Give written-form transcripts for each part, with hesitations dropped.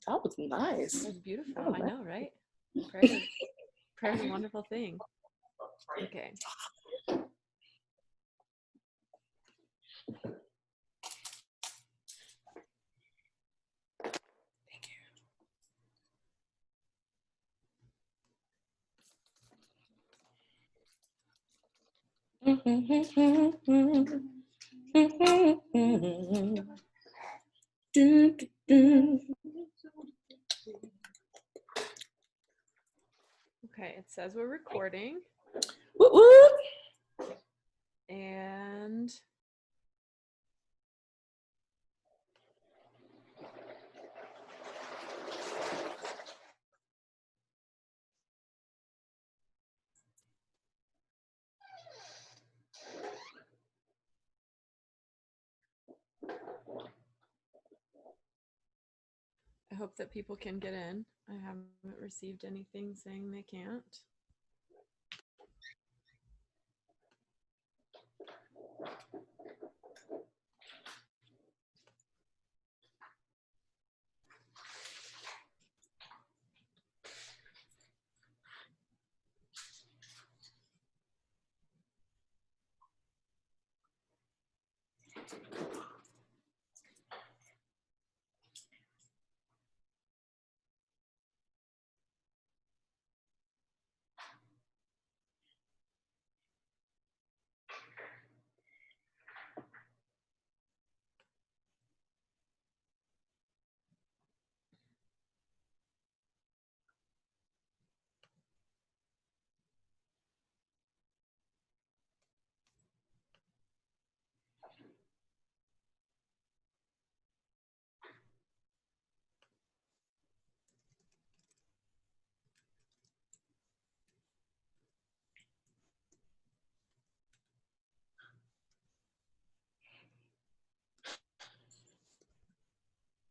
That was nice. That was beautiful. Oh, I know, right? Prayer is a wonderful thing. Okay. Okay, it says we're recording. Woo woo. And I hope that people can get in. I haven't received anything saying they can't.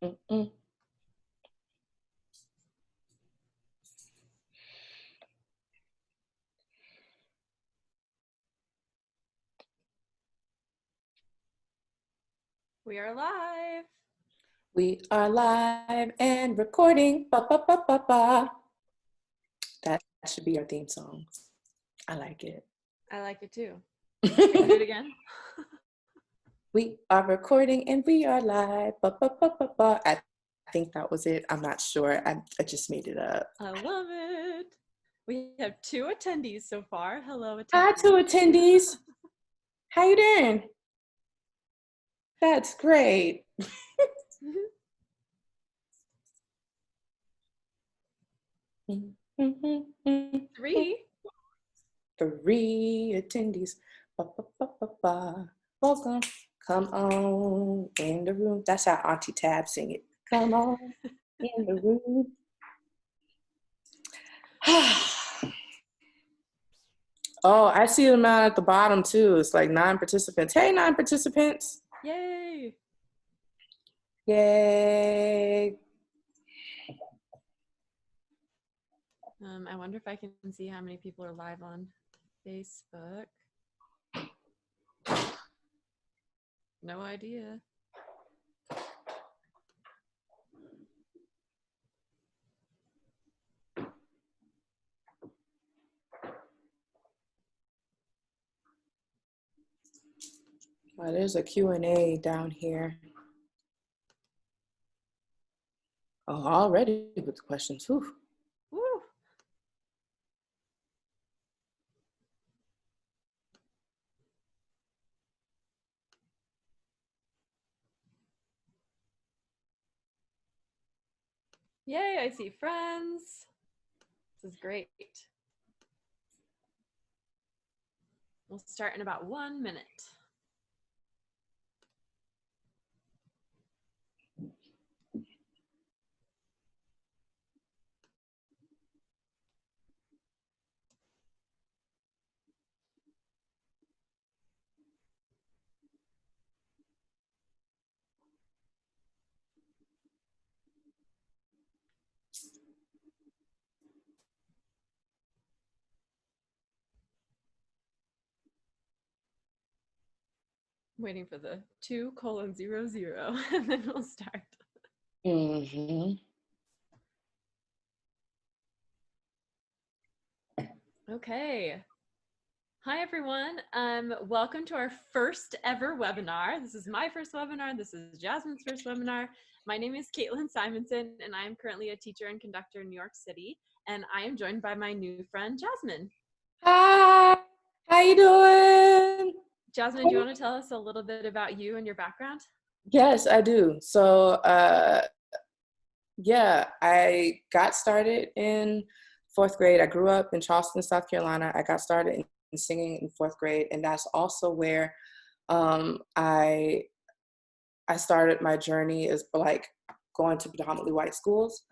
Mm-mm. We are live. We are live and recording. Ba, ba, ba, ba, ba. That should be our theme song. I like it. I like it too. Can you do it again? We are recording and we are live. Ba, ba, ba, ba, ba. I think that was it. I'm not sure. I just made it up. I love it. We have 2 attendees so far. Hello, attendees. Hi, 2 attendees. How you doing? That's great. 3. 3 attendees. Ba, ba, ba, ba, ba. Welcome. Come on in the room. That's how Auntie Tab sing it. Come on in the room. Oh, I see them out at the bottom too. It's like 9 participants. Hey, 9 participants. Yay. Yay. I wonder if I can see how many people are live on Facebook. No idea. Oh, there's a Q&A down here. Oh, already with questions. Whew. Woo. Yay, I see friends. This is great. We'll start in about 1 minute. Waiting for the 2:00 and then we'll start. Mm-hmm. Okay. Hi, everyone. Welcome to our first ever webinar. This is my first webinar. This is Jasmine's first webinar. My name is Caitlin Simonson, and I am currently a teacher and conductor in New York City. And I am joined by my new friend, Jasmine. Hi, how you doing? Jasmine, do you want to tell us a little bit about you and your background? Yes, I do. So, yeah, I got started in fourth grade. I grew up in Charleston, South Carolina. I got started in singing in fourth grade, and that's also where um, I I started my journey as like going to predominantly white schools.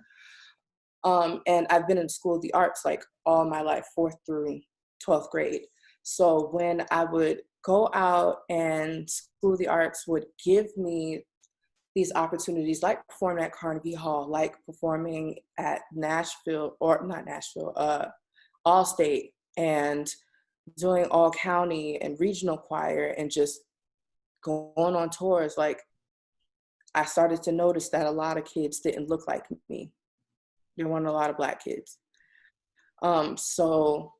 And I've been in school of the arts like all my life, fourth through 12th grade. So when I would go out and school of the arts would give me these opportunities like performing at Carnegie Hall, like performing at Nashville, or not Nashville, Allstate, and doing all county and regional choir and just going on tours. Like I started to notice that a lot of kids didn't look like me. There weren't a lot of Black kids. So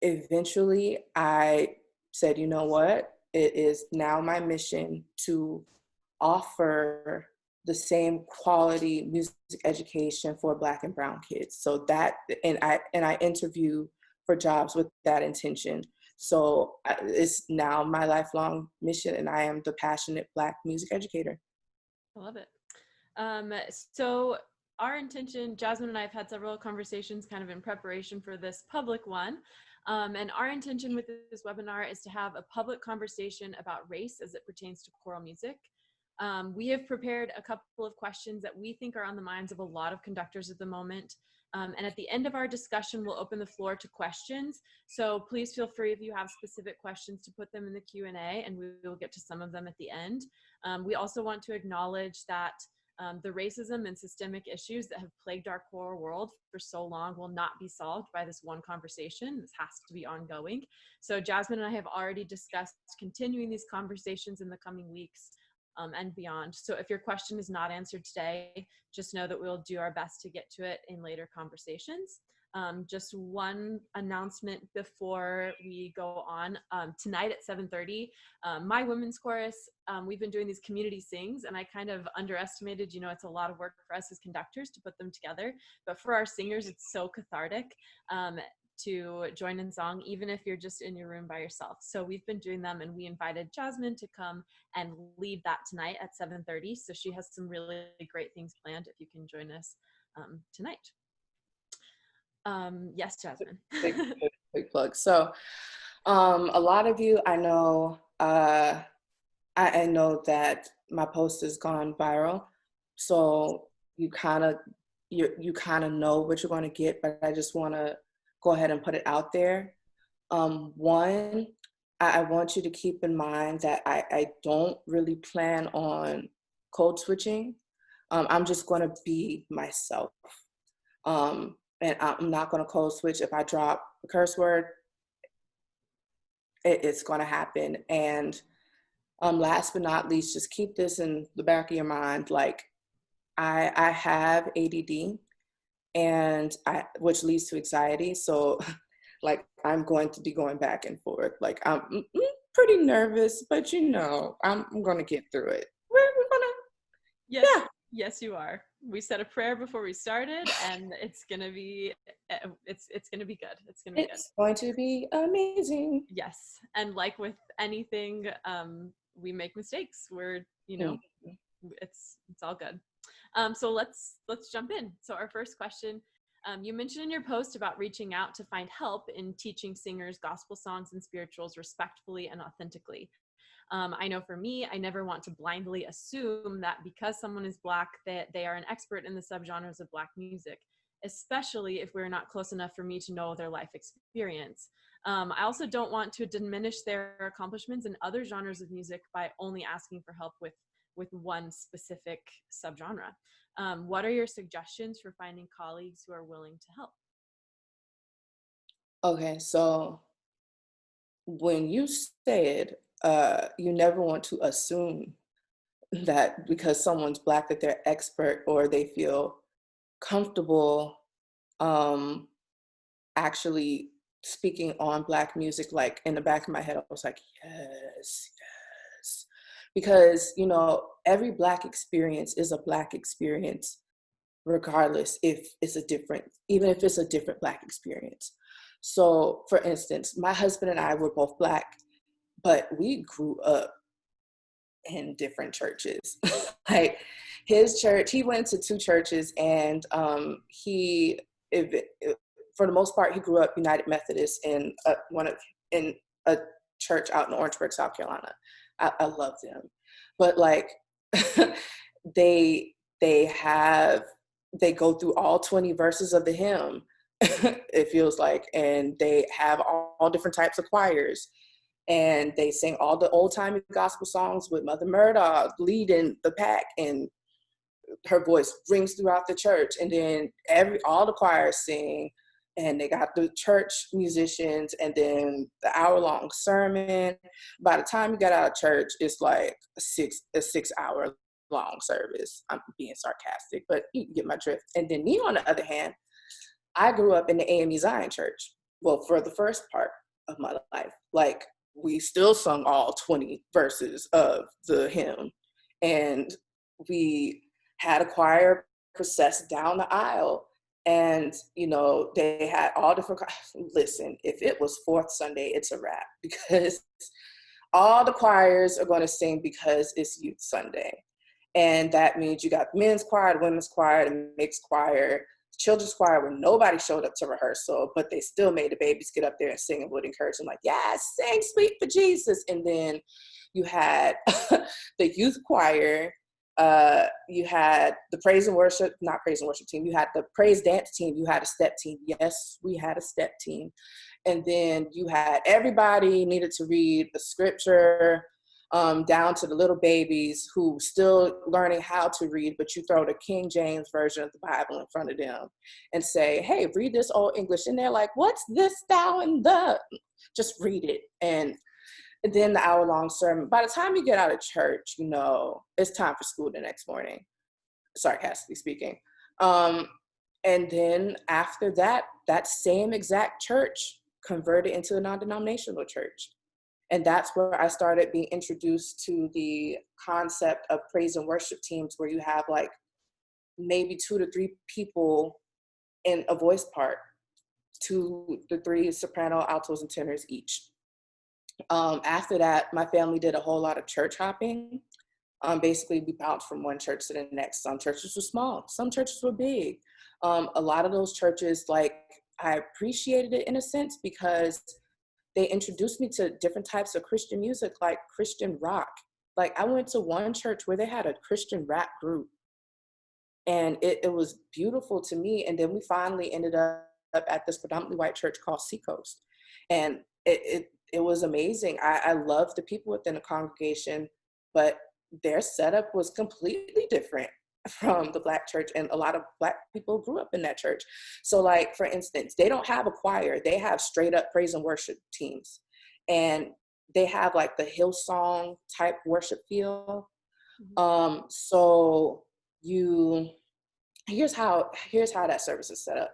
eventually I said, you know what? It is now my mission to offer the same quality music education for Black and brown kids. So that, and I interview for jobs with that intention. So it's now my lifelong mission, and I am the passionate Black music educator. I love it. So our intention, Jasmine and I have had several conversations kind of in preparation for this public one. And our intention with this webinar is to have a public conversation about race as it pertains to choral music. We have prepared a couple of questions that we think are on the minds of a lot of conductors at the moment. And at the end of our discussion, we'll open the floor to questions. So please feel free if you have specific questions to put them in the Q&A, and we will get to some of them at the end. We also want to acknowledge that the racism and systemic issues that have plagued our choral world for so long will not be solved by this one conversation. This has to be ongoing. So Jasmine and I have already discussed continuing these conversations in the coming weeks and beyond. So if your question is not answered today, just know that we'll do our best to get to it in later conversations. Just one announcement before we go on. Tonight at 7:30, my women's chorus, we've been doing these community sings, and I kind of underestimated, it's a lot of work for us as conductors to put them together, but for our singers, it's so cathartic to join in song, even if you're just in your room by yourself. So we've been doing them, and we invited Jasmine to come and lead that tonight at 7:30. So she has some really great things planned if you can join us tonight. Yes, Jasmine. Big plug. So a lot of you, I know, I know that my post has gone viral. So you kind of know what you're going to get, but I just want to go ahead and put it out there. One, I want you to keep in mind that I don't really plan on code switching. I'm just going to be myself. And I'm not going to code switch. If I drop a curse word, it's going to happen. And last but not least, just keep this in the back of your mind. Like I have ADD, and which leads to anxiety. So like I'm going to be going back and forth. Like I'm pretty nervous, but I'm going to get through it. We're going to, Yes, yeah. yes, you are. We said a prayer before we started, and it's gonna be, it's gonna be good. It's gonna be good. It's going to be amazing. Yes, and like with anything, we make mistakes. Mm. It's all good. So let's jump in. So our first question, you mentioned in your post about reaching out to find help in teaching singers gospel songs and spirituals respectfully and authentically. I know for me, I never want to blindly assume that because someone is Black, that they are an expert in the subgenres of Black music, especially if we're not close enough for me to know their life experience. I also don't want to diminish their accomplishments in other genres of music by only asking for help with one specific subgenre. What are your suggestions for finding colleagues who are willing to help? Okay, so when you said you never want to assume that because someone's Black that they're expert or they feel comfortable um, actually speaking on Black music, like in the back of my head, I was like, yes, yes. Because, you know, every Black experience is a Black experience, regardless if it's a different, even if it's a different Black experience. So for instance, my husband and I were both Black, but we grew up in different churches. Like his church, he went to two churches, and for the most part, he grew up United Methodist in a church out in Orangeburg, South Carolina. I love them, but like they they go through all 20 verses of the hymn. It feels like, and they have all different types of choirs, and they sing all the old-timey gospel songs with Mother Murdoch leading the pack, and her voice rings throughout the church. And then all the choirs sing, and they got the church musicians, and then the hour-long sermon. By the time you get out of church, it's like a 6 hour long service. I'm being sarcastic, but you get my drift. And then me, on the other hand, I grew up in the AME Zion Church. Well, for the first part of my life, like, we still sung all 20 verses of the hymn, and we had a choir process down the aisle, and, you know, they had all different, listen, if it was fourth Sunday, it's a wrap, because all the choirs are going to sing because it's Youth Sunday. And that means you got the men's choir, the women's choir, the mixed choir, children's choir, where nobody showed up to rehearsal, but they still made the babies get up there and sing and would encourage them, like, yes, sing Sweet for Jesus. And then you had the youth choir, you had the not praise and worship team, you had the praise dance team, you had a step team. Yes, we had a step team. And then you had everybody needed to read the scripture, down to the little babies who still learning how to read, but you throw the King James version of the Bible in front of them and say, hey, read this Old English. And they're like, what's this thou and the? Just read it. And then the hour-long sermon. By the time you get out of church, you know, it's time for school the next morning, sarcastically speaking. And then after that, that same exact church converted into a non-denominational church. And that's where I started being introduced to the concept of praise and worship teams, where you have like maybe 2 to 3 people in a voice part, 2 to 3 soprano, altos, and tenors each. After that, my family did a whole lot of church hopping. Basically, we bounced from one church to the next. Some churches were small, some churches were big. A lot of those churches, like, I appreciated it in a sense, because they introduced me to different types of Christian music, like Christian rock. Like, I went to one church where they had a Christian rap group, and it was beautiful to me. And then we finally ended up at this predominantly white church called Seacoast. And it was amazing. I loved the people within the congregation, but their setup was completely different from the Black church, and a lot of Black people grew up in that church. So, like, for instance, they don't have a choir, they have straight up praise and worship teams, and they have like the Hillsong type worship feel. So here's how that service is set up.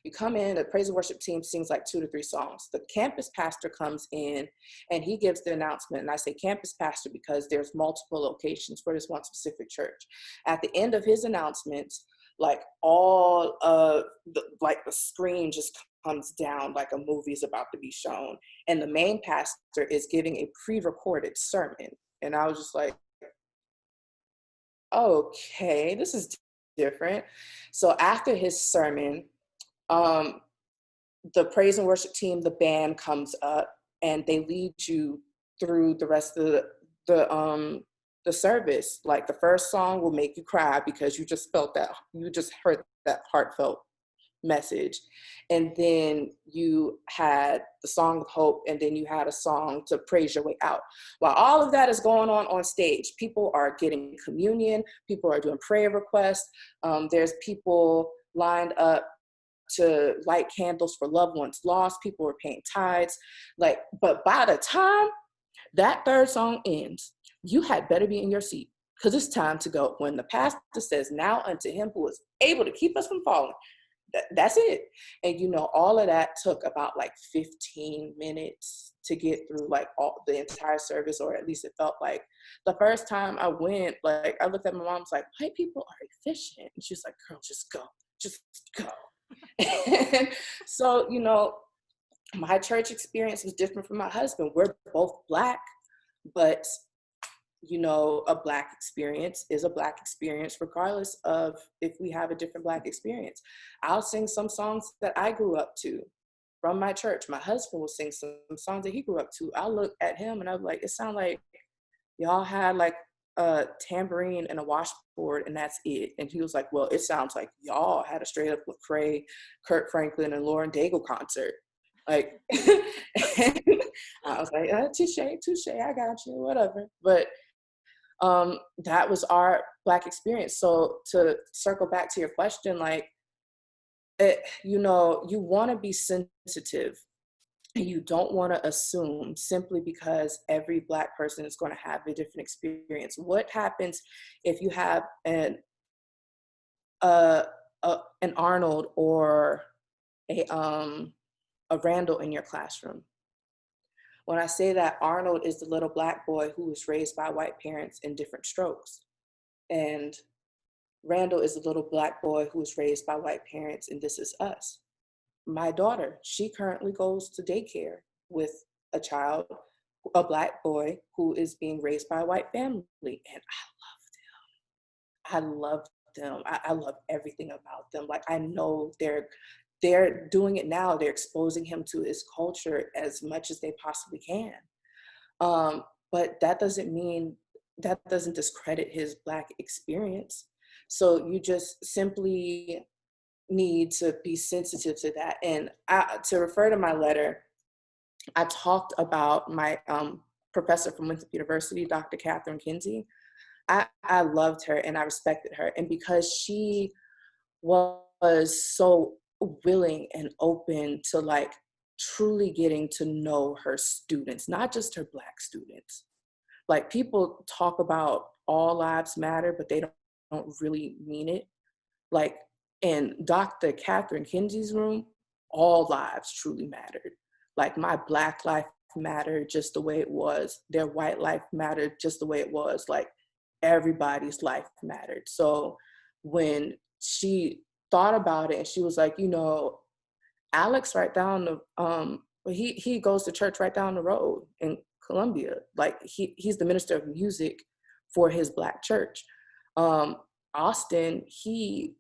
You come in, the praise and worship team sings like 2 to 3 songs. The campus pastor comes in and he gives the announcement. And I say campus pastor because there's multiple locations for this one specific church. At the end of his announcements, like all of the screen just comes down like a movie is about to be shown. And the main pastor is giving a pre-recorded sermon. And I was just like, okay, this is different. So after his sermon, the praise and worship team, the band comes up and they lead you through the rest of the service. Like, the first song will make you cry because you just heard that heartfelt message. And then you had the song of hope, and then you had a song to praise your way out. While all of that is going on stage, people are getting communion, people are doing prayer requests, there's people lined up to light candles for loved ones lost, people were paying tithes. Like, but by the time that third song ends, you had better be in your seat, because it's time to go. When the pastor says, now unto him who is able to keep us from falling, that's it. And all of that took about like 15 minutes to get through like all the entire service, or at least it felt like. The first time I went, like I looked at my mom, was like, white people are efficient. And she was like, girl, just go, just go. And so, my church experience was different from my husband. We're both Black, but a Black experience is a Black experience, regardless of if we have a different Black experience. I'll sing some songs that I grew up to from my church. My husband will sing some songs that he grew up to. I'll look at him and I'm like, it sounds like y'all had like a tambourine and a washboard and that's it. And he was like, well, it sounds like y'all had a straight up Lecrae, Kirk Franklin, and Lauren Daigle concert. Like, I was like, touche, I got you, whatever. But that was our Black experience. So to circle back to your question, like, you want to be sensitive. You don't want to assume simply because every Black person is going to have a different experience. What happens if you have an Arnold or a Randall in your classroom? When I say that, Arnold is the little Black boy who was raised by white parents in different strokes. And Randall is the little Black boy who was raised by white parents in This Is Us. My daughter, she currently goes to daycare with a child, a Black boy who is being raised by a white family. And I love them. I love everything about them. Like, I know they're doing it now. They're exposing him to his culture as much as they possibly can. But that doesn't discredit his Black experience. So you just simply need to be sensitive to that. And to refer to my letter, I talked about my professor from Winthrop University, Dr. Catherine Kinsey. I loved her and I respected her. And because she was so willing and open to like truly getting to know her students, not just her Black students. Like, people talk about all lives matter, but they don't really mean it. Like, in Dr. Catherine Kinsey's room, all lives truly mattered. Like, my Black life mattered just the way it was. Their white life mattered just the way it was. Like, everybody's life mattered. So when she thought about it and she was like, Alex right down the, he goes to church right down the road in Columbia. Like, he's the minister of music for his Black church. Austin, he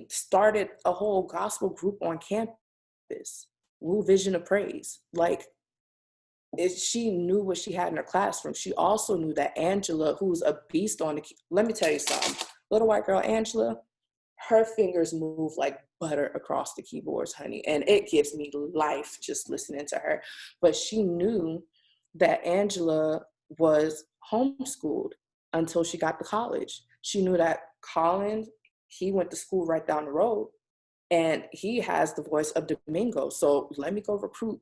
started a whole gospel group on campus, Woo Vision of Praise. Like, she knew what she had in her classroom. She also knew that Angela, who's a beast on the let me tell you something. Little white girl Angela, her fingers move like butter across the keyboards, honey. And it gives me life just listening to her. But she knew that Angela was homeschooled until she got to college. She knew that Colin, he went to school right down the road and he has the voice of Domingo. So let me go recruit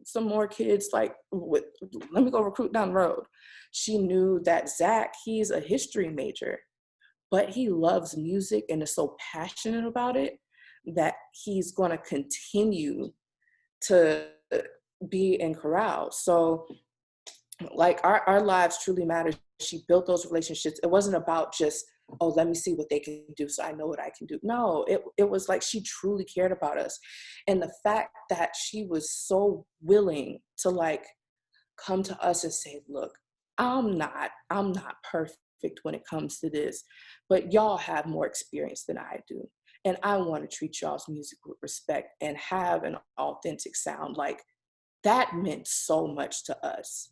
some more kids, let me go recruit down the road. She knew that Zach, he's a history major, but he loves music and is so passionate about it that he's going to continue to be in chorale. So like our lives truly matter. She built those relationships. It wasn't about just, oh, let me see what they can do so I know what I can do. No, it was like she truly cared about us. And the fact that she was so willing to like come to us and say, look, I'm not perfect when it comes to this, but y'all have more experience than I do. And I want to treat y'all's music with respect and have an authentic sound. Like, that meant so much to us.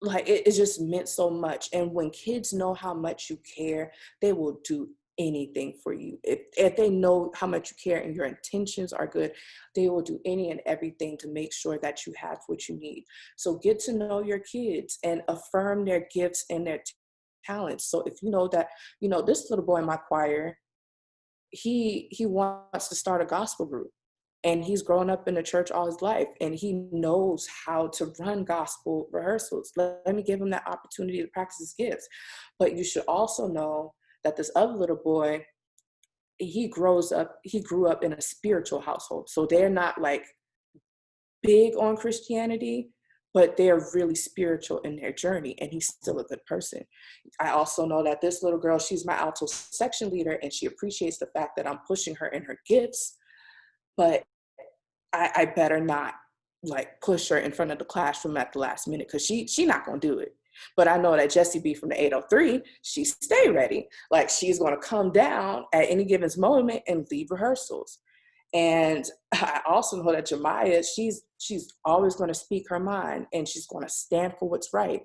Like, it just meant so much. And when kids know how much you care, they will do anything for you. If they know how much you care and your intentions are good, they will do any and everything to make sure that you have what you need. So get to know your kids and affirm their gifts and their talents. So if you know that, this little boy in my choir, he wants to start a gospel group. And he's grown up in the church all his life, and he knows how to run gospel rehearsals. Let me give him that opportunity to practice his gifts. But you should also know that this other little boy, he grew up in a spiritual household. So they're not like big on Christianity, but they're really spiritual in their journey, and he's still a good person. I also know that this little girl, she's my alto section leader, and she appreciates the fact that I'm pushing her in her gifts, but I better not like push her in front of the classroom at the last minute, because she not gonna do it. But I know that Jessie B from the 803, she stay ready. Like, she's gonna come down at any given moment and lead rehearsals. And I also know that Jemiah, she's always going to speak her mind, and she's going to stand for what's right.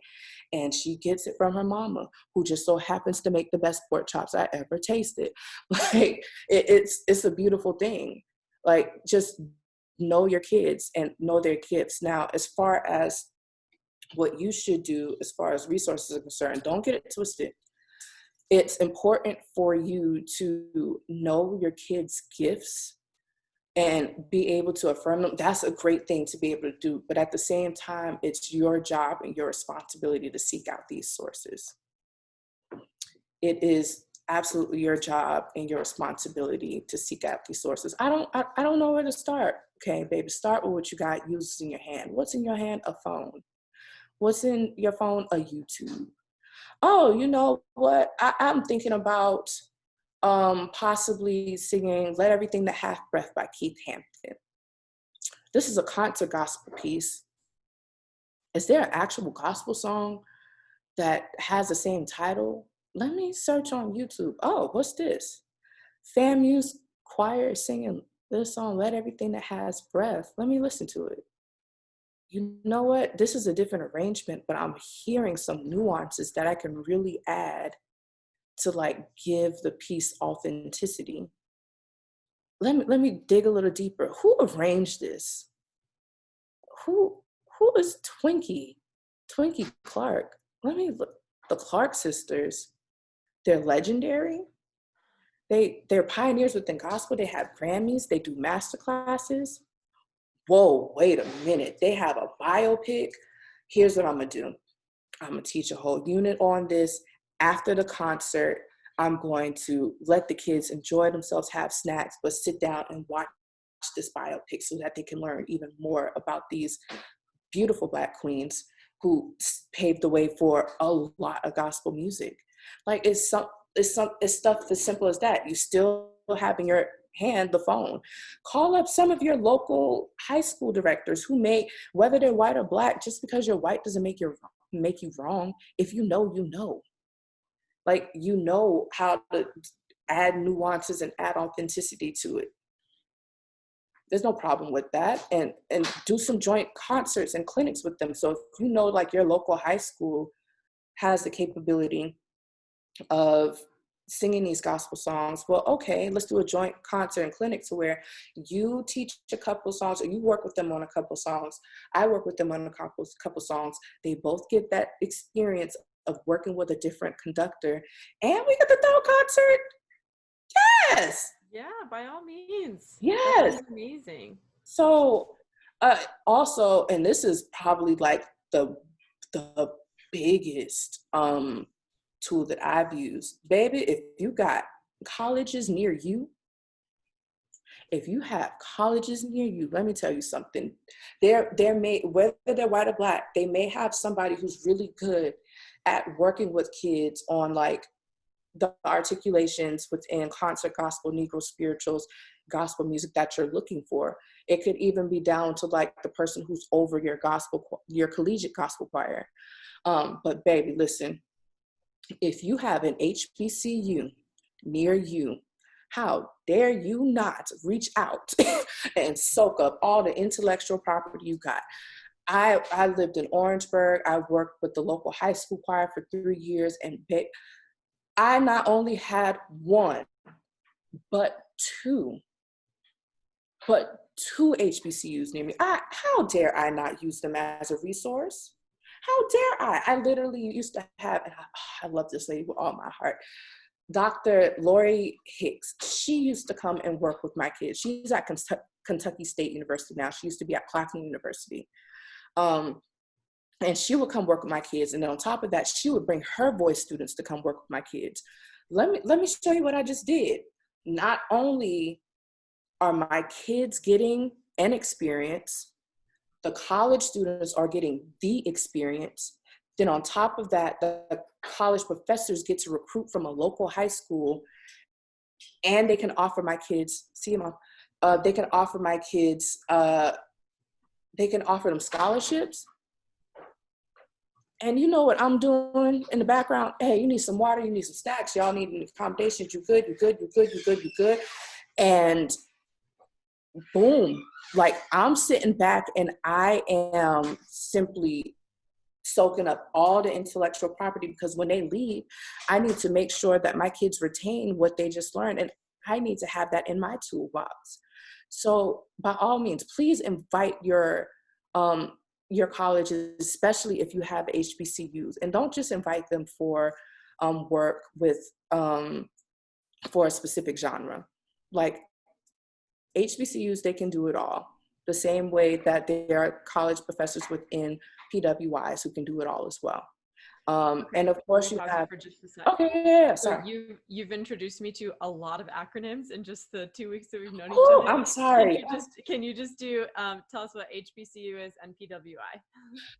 And she gets it from her mama, who just so happens to make the best pork chops I ever tasted. Like, it's a beautiful thing. Like, just know your kids and know their gifts. Now, as far as what you should do, as far as resources are concerned, don't get it twisted. It's important for you to know your kids' gifts and be able to affirm them. That's a great thing to be able to do. But at the same time, it's your job and your responsibility to seek out these sources. It is absolutely your job and your responsibility to seek out these sources. I don't know where to start. Okay, baby, start with what you got. Use in your hand. What's in your hand? A phone. What's in your phone? A YouTube. Oh, you know what? I'm thinking about possibly singing Let Everything That Hath Breath by Keith Hampton. This is a concert gospel piece. Is there an actual gospel song that has the same title? Let me search on YouTube. Oh, what's this? FAMU's choir is singing this song, Let Everything That Has Breath. Let me listen to it. You know what? This is a different arrangement, but I'm hearing some nuances that I can really add to like give the piece authenticity. Let me dig a little deeper. Who arranged this? Who is Twinkie? Twinkie Clark. Let me look. The Clark sisters. They're legendary. They're pioneers within gospel. They have Grammys. They do master classes. Whoa, wait a minute. They have a biopic. Here's what I'm gonna do. I'm gonna teach a whole unit on this. After the concert, I'm going to let the kids enjoy themselves, have snacks, but sit down and watch this biopic so that they can learn even more about these beautiful Black queens who paved the way for a lot of gospel music. Like, it's stuff as simple as that. You still have in your hand the phone. Call up some of your local high school directors who may, whether they're white or Black, just because you're white doesn't make you wrong. If you know, you know. Like, you know how to add nuances and add authenticity to it. There's no problem with that. And do some joint concerts and clinics with them. So if you know, like, your local high school has the capability of singing these gospel songs, well, okay, let's do a joint concert and clinic to where you teach a couple songs, or you work with them on a couple songs. I work with them on a couple songs. They both get that experience of working with a different conductor, and we get the throw concert. Yes. Yeah, by all means. Yes. That's amazing. So also, and this is probably like the biggest tool that I've used. Baby, if you got colleges near you, if you have colleges near you, let me tell you something. There may, whether they're white or Black, they may have somebody who's really good at working with kids on like the articulations within concert gospel, Negro spirituals, gospel music that you're looking for. It could even be down to like the person who's over your collegiate gospel choir. But baby, listen, if you have an HBCU near you, how dare you not reach out and soak up all the intellectual property you got? I lived in Orangeburg. I worked with the local high school choir for 3 years, and I not only had one, but two HBCUs near me. How dare I not use them as a resource? How dare I? I literally used to have, and I love this lady with all my heart, Dr. Lori Hicks. She used to come and work with my kids. She's at Kentucky State University now. She used to be at Claflin University. And she would come work with my kids. And then on top of that, she would bring her voice students to come work with my kids. Let me show you what I just did. not only are my kids getting an experience, the college students are getting the experience. Then on top of that, the college professors get to recruit from a local high school, and they can offer my kids, see them, they can offer my kids, they can offer them scholarships. And you know what I'm doing in the background? Hey, you need some water, you need some snacks, y'all need accommodations, you good, you good, you good, you good, you good. And boom, like I'm sitting back and I am simply soaking up all the intellectual property, because when they leave, I need to make sure that my kids retain what they just learned. And I need to have that in my toolbox. So by all means, please invite your colleges, especially if you have HBCUs, and don't just invite them for work with for a specific genre. Like HBCUs, they can do it all. The same way that there are college professors within PWIs who can do it all as well. Okay, And of course you pause it have, for just a sec. okay, yeah, So sorry. you've introduced me to a lot of acronyms in just the 2 weeks that we've known each Oh, other. I'm sorry. Can you just do tell us what HBCU is and PWI?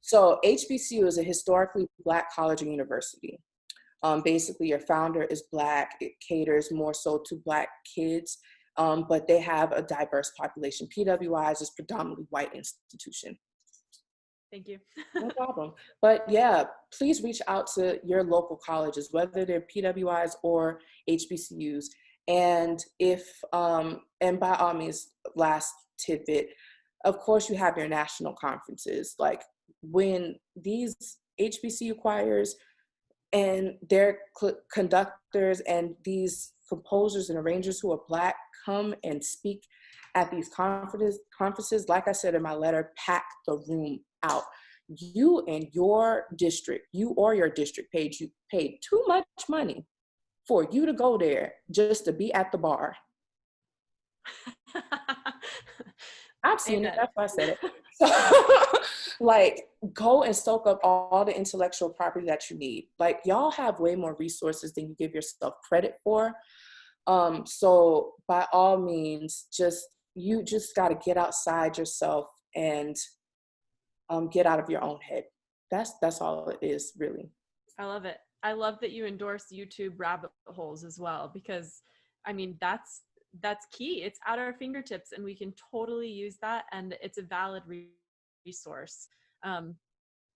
So HBCU is a historically Black college or university. Basically, your founder is Black. It caters more so to Black kids, but they have a diverse population. PWIs is predominantly white institution. Thank you. No problem. But yeah, please reach out to your local colleges, whether they're PWIs or HBCUs. And and by all means, last tidbit, of course, you have your national conferences. Like when these HBCU choirs and their conductors and these composers and arrangers who are Black come and speak at these conferences, like I said in my letter, pack the room out. You and your district, you or your district paid too much money for you to go there just to be at the bar. I've seen it, that's why I said it. So, like, go and soak up all the intellectual property that you need. Like, y'all have way more resources than you give yourself credit for. So by all means, you just got to get outside yourself and get out of your own head. That's all it is, really. I love it. I love that you endorse YouTube rabbit holes as well, because I mean, that's key. It's at our fingertips and we can totally use that. And it's a valid resource.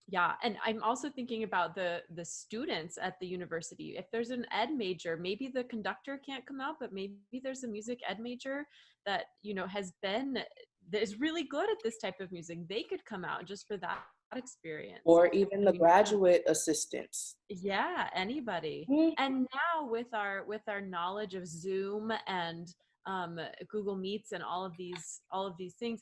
Yeah. And I'm also thinking about the students at the university. If there's an ed major, maybe the conductor can't come out, but maybe there's a music ed major that, that is really good at this type of music. They could come out just for that experience. Or even the graduate assistants. Yeah, anybody. Mm-hmm. And now with our knowledge of Zoom and Google Meets and all of these things,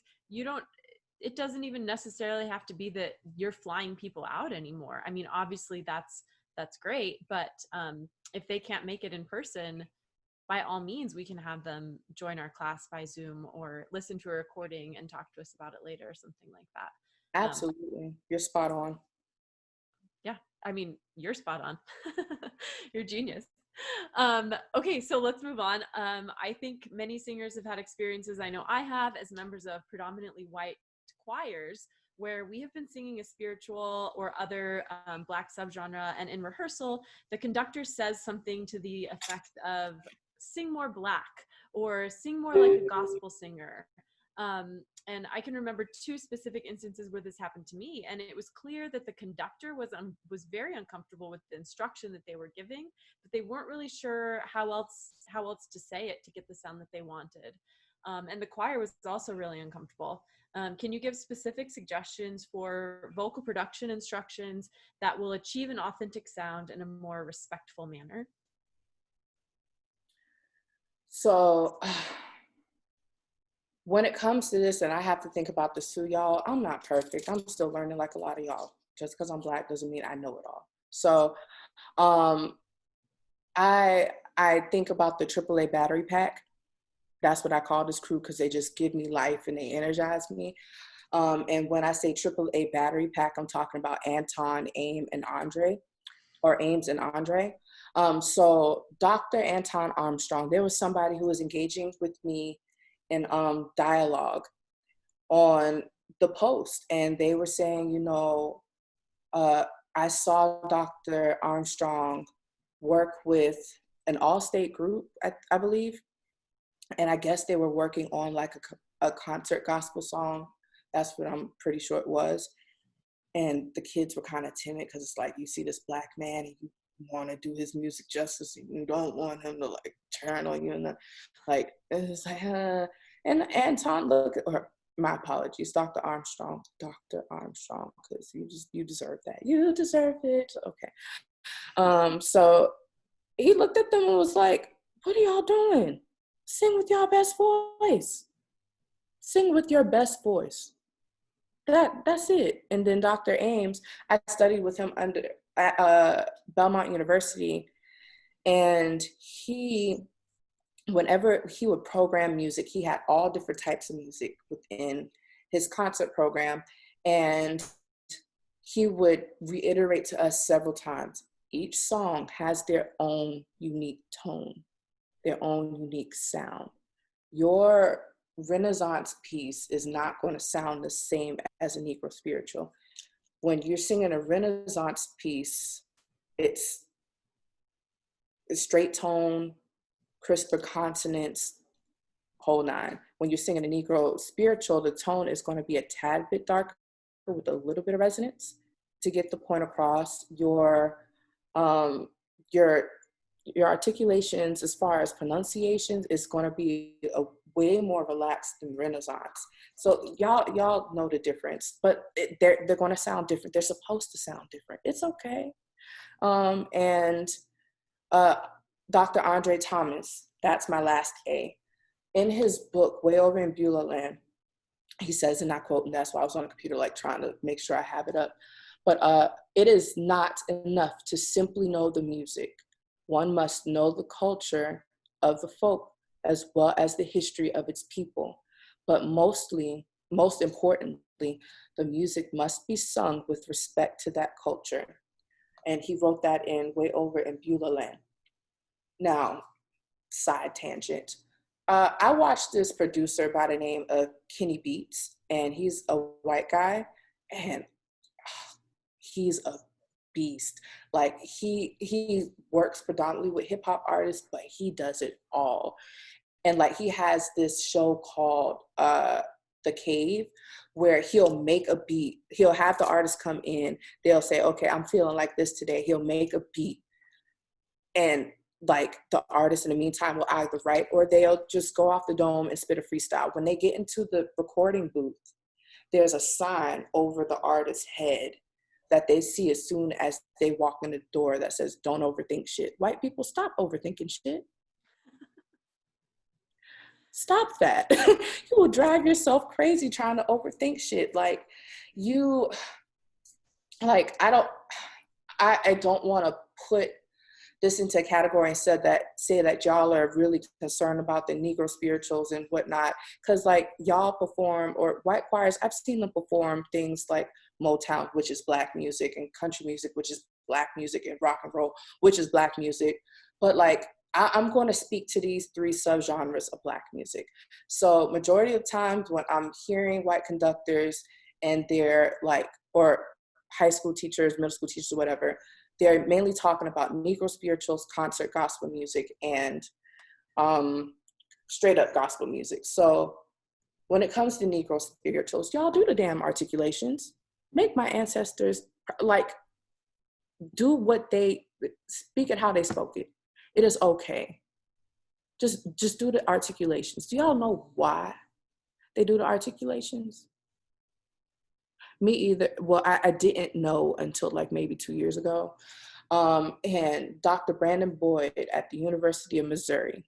it doesn't even necessarily have to be that you're flying people out anymore. I mean, obviously that's great, but if they can't make it in person, by all means, we can have them join our class by Zoom or listen to a recording and talk to us about it later or something like that. Absolutely. You're spot on. Yeah, I mean, you're spot on. You're genius. Okay, so let's move on. I think many singers have had experiences, I know I have, as members of predominantly white choirs, where we have been singing a spiritual or other Black subgenre, and in rehearsal, the conductor says something to the effect of, sing more Black, or sing more like a gospel singer. And I can remember 2 specific instances where this happened to me, and it was clear that the conductor was very uncomfortable with the instruction that they were giving, but they weren't really sure how else to say it to get the sound that they wanted. And the choir was also really uncomfortable. Can you give specific suggestions for vocal production instructions that will achieve an authentic sound in a more respectful manner? So when it comes to this, and I have to think about this too, y'all, I'm not perfect. I'm still learning like a lot of y'all. Just because I'm Black doesn't mean I know it all. So I think about the AAA battery pack. That's what I call this crew, because they just give me life and they energize me. And when I say AAA battery pack, I'm talking about Anton, Aim, and Andre, or Ames and Andre. So Dr. Anton Armstrong, there was somebody who was engaging with me in dialogue on the post, and they were saying, you know, I saw Dr. Armstrong work with an all-state group, I believe, and I guess they were working on like a concert gospel song. That's what I'm pretty sure it was. And the kids were kind of timid because it's like, you see this Black man and you want to do his music justice and you don't want him to like turn on you, and like it's like and Anton, look, or my apologies, Dr. Armstrong, because you deserve that, you deserve it. Okay. So he looked at them and was like, what are y'all doing? Sing with your best voice. Sing with your best voice. That's it. And then Dr. Ames, I studied with him at Belmont University, and whenever he would program music, he had all different types of music within his concert program, and he would reiterate to us several times, each song has their own unique tone, their own unique sound. Your Renaissance piece is not going to sound the same as a Negro spiritual. When you're singing a Renaissance piece, it's straight tone, crisper consonants, whole nine. When you're singing a Negro spiritual, the tone is going to be a tad bit darker with a little bit of resonance to get the point across. Your articulations as far as pronunciations is going to be a way more relaxed than Renaissance. So y'all know the difference, but they're going to sound different. They're supposed to sound different. It's okay. And Dr. Andre Thomas, that's my last A. In his book, Way Over in Beulah Land, he says, and I quote, and that's why I was on the computer, like trying to make sure I have it up. But it is not enough to simply know the music. One must know the culture of the folk as well as the history of its people. But most importantly, the music must be sung with respect to that culture. And he wrote that in Way Over in Beulah Land. Now, side tangent. I watched this producer by the name of Kenny Beats, and he's a white guy, and he's a beast. Like he works predominantly with hip hop artists, but he does it all. And like he has this show called The Cave, where he'll make a beat. He'll have the artist come in. They'll say, okay, I'm feeling like this today. He'll make a beat. And like the artist in the meantime will either write or they'll just go off the dome and spit a freestyle. When they get into the recording booth, there's a sign over the artist's head that they see as soon as they walk in the door that says, don't overthink shit. White people, stop overthinking shit. Stop that. You will drive yourself crazy trying to overthink shit. Like I don't want to put this into a category and say that y'all are really concerned about the Negro spirituals and whatnot. Cause like y'all perform, or white choirs, I've seen them perform things like Motown, which is Black music, and country music, which is Black music, and rock and roll, which is Black music. But like, I'm going to speak to these three subgenres of Black music. So majority of times when I'm hearing white conductors and they're like, or high school teachers, middle school teachers, or whatever, they're mainly talking about Negro spirituals, concert gospel music, and straight up gospel music. So when it comes to Negro spirituals, y'all do the damn articulations. Make my ancestors like do what they speak it how they spoke it. It is okay. Just do the articulations. Do y'all know why they do the articulations? Me either. Well, I didn't know until like maybe 2 years ago. And Dr. Brandon Boyd at the University of Missouri,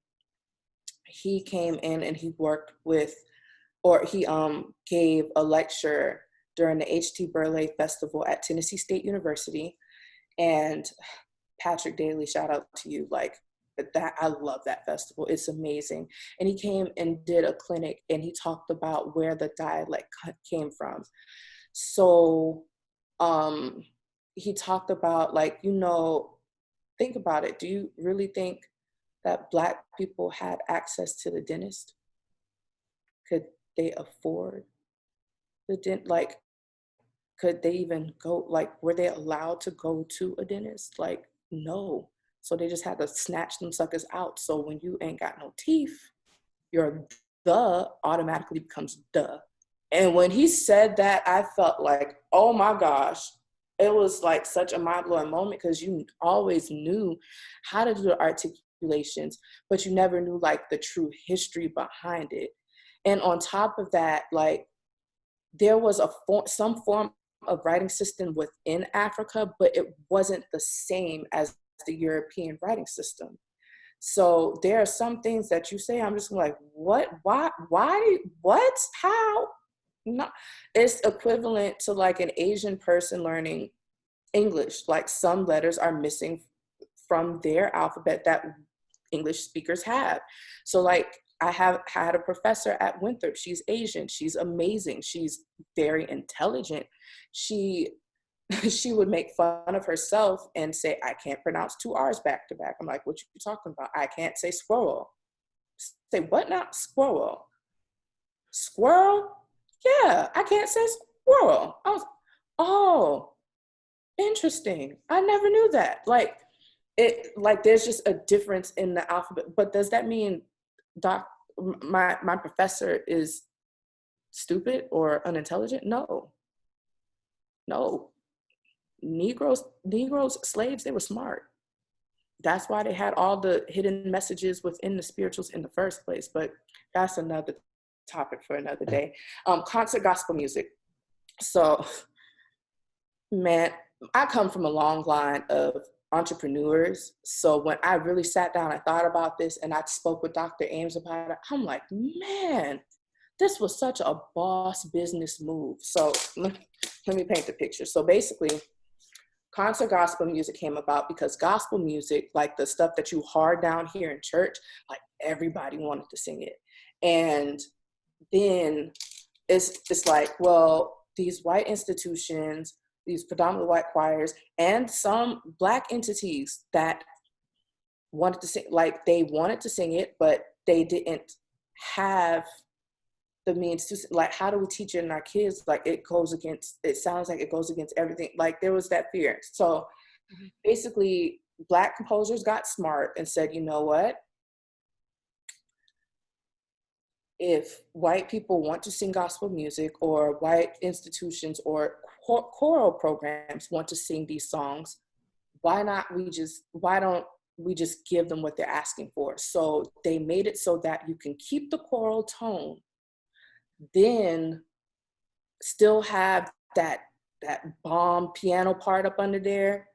he came in and he worked with, or he gave a lecture during the H.T. Burleigh Festival at Tennessee State University. And Patrick Daly, shout out to you. Like that, I love that festival. It's amazing. And he came and did a clinic and he talked about where the dialect came from. So he talked about like, you know, think about it. Do you really think that Black people had access to the dentist? Could they afford the dent? Like, could they even go, like, were they allowed to go to a dentist? Like, no. So they just had to snatch them suckers out. So when you ain't got no teeth, your the automatically becomes duh. And when he said that, I felt like, oh my gosh, it was like such a mind blowing moment because you always knew how to do the articulations, but you never knew like the true history behind it. And on top of that, like there was some form of writing system within Africa, but it wasn't the same as the European writing system. So there are some things that you say, I'm just like, what, why, what, how? No, it's equivalent to like an Asian person learning English. Like some letters are missing from their alphabet that English speakers have. So like I have had a professor at Winthrop. She's Asian. She's amazing. She's very intelligent. She she would make fun of herself and say, I can't pronounce two R's back to back. I'm like, what you talking about? I can't say squirrel. Say what now? Squirrel. Squirrel? Yeah, I can't say squirrel. I was, oh, interesting. I never knew that. Like there's just a difference in the alphabet. But does that mean my professor is stupid or unintelligent? No. No. Negroes, slaves, they were smart. That's why they had all the hidden messages within the spirituals in the first place. But that's another topic for another day. Concert gospel music. So, man, I come from a long line of entrepreneurs. So when I really sat down and thought about this and I spoke with Dr. Ames about it, I'm like, man, this was such a boss business move. So let me paint the picture. So basically, concert gospel music came about because gospel music, like the stuff that you hard down here in church, like everybody wanted to sing it. And then it's like, well, these white institutions, these predominantly white choirs, and some Black entities that wanted to sing, like they wanted to sing it, but they didn't have the means to, like, how do we teach it in our kids? Like it sounds like it goes against everything. Like there was that fear. So basically Black composers got smart and said, you know what? If white people want to sing gospel music or white institutions or choral programs want to sing these songs, why don't we just give them what they're asking for? So they made it so that you can keep the choral tone, then still have that bomb piano part up under there,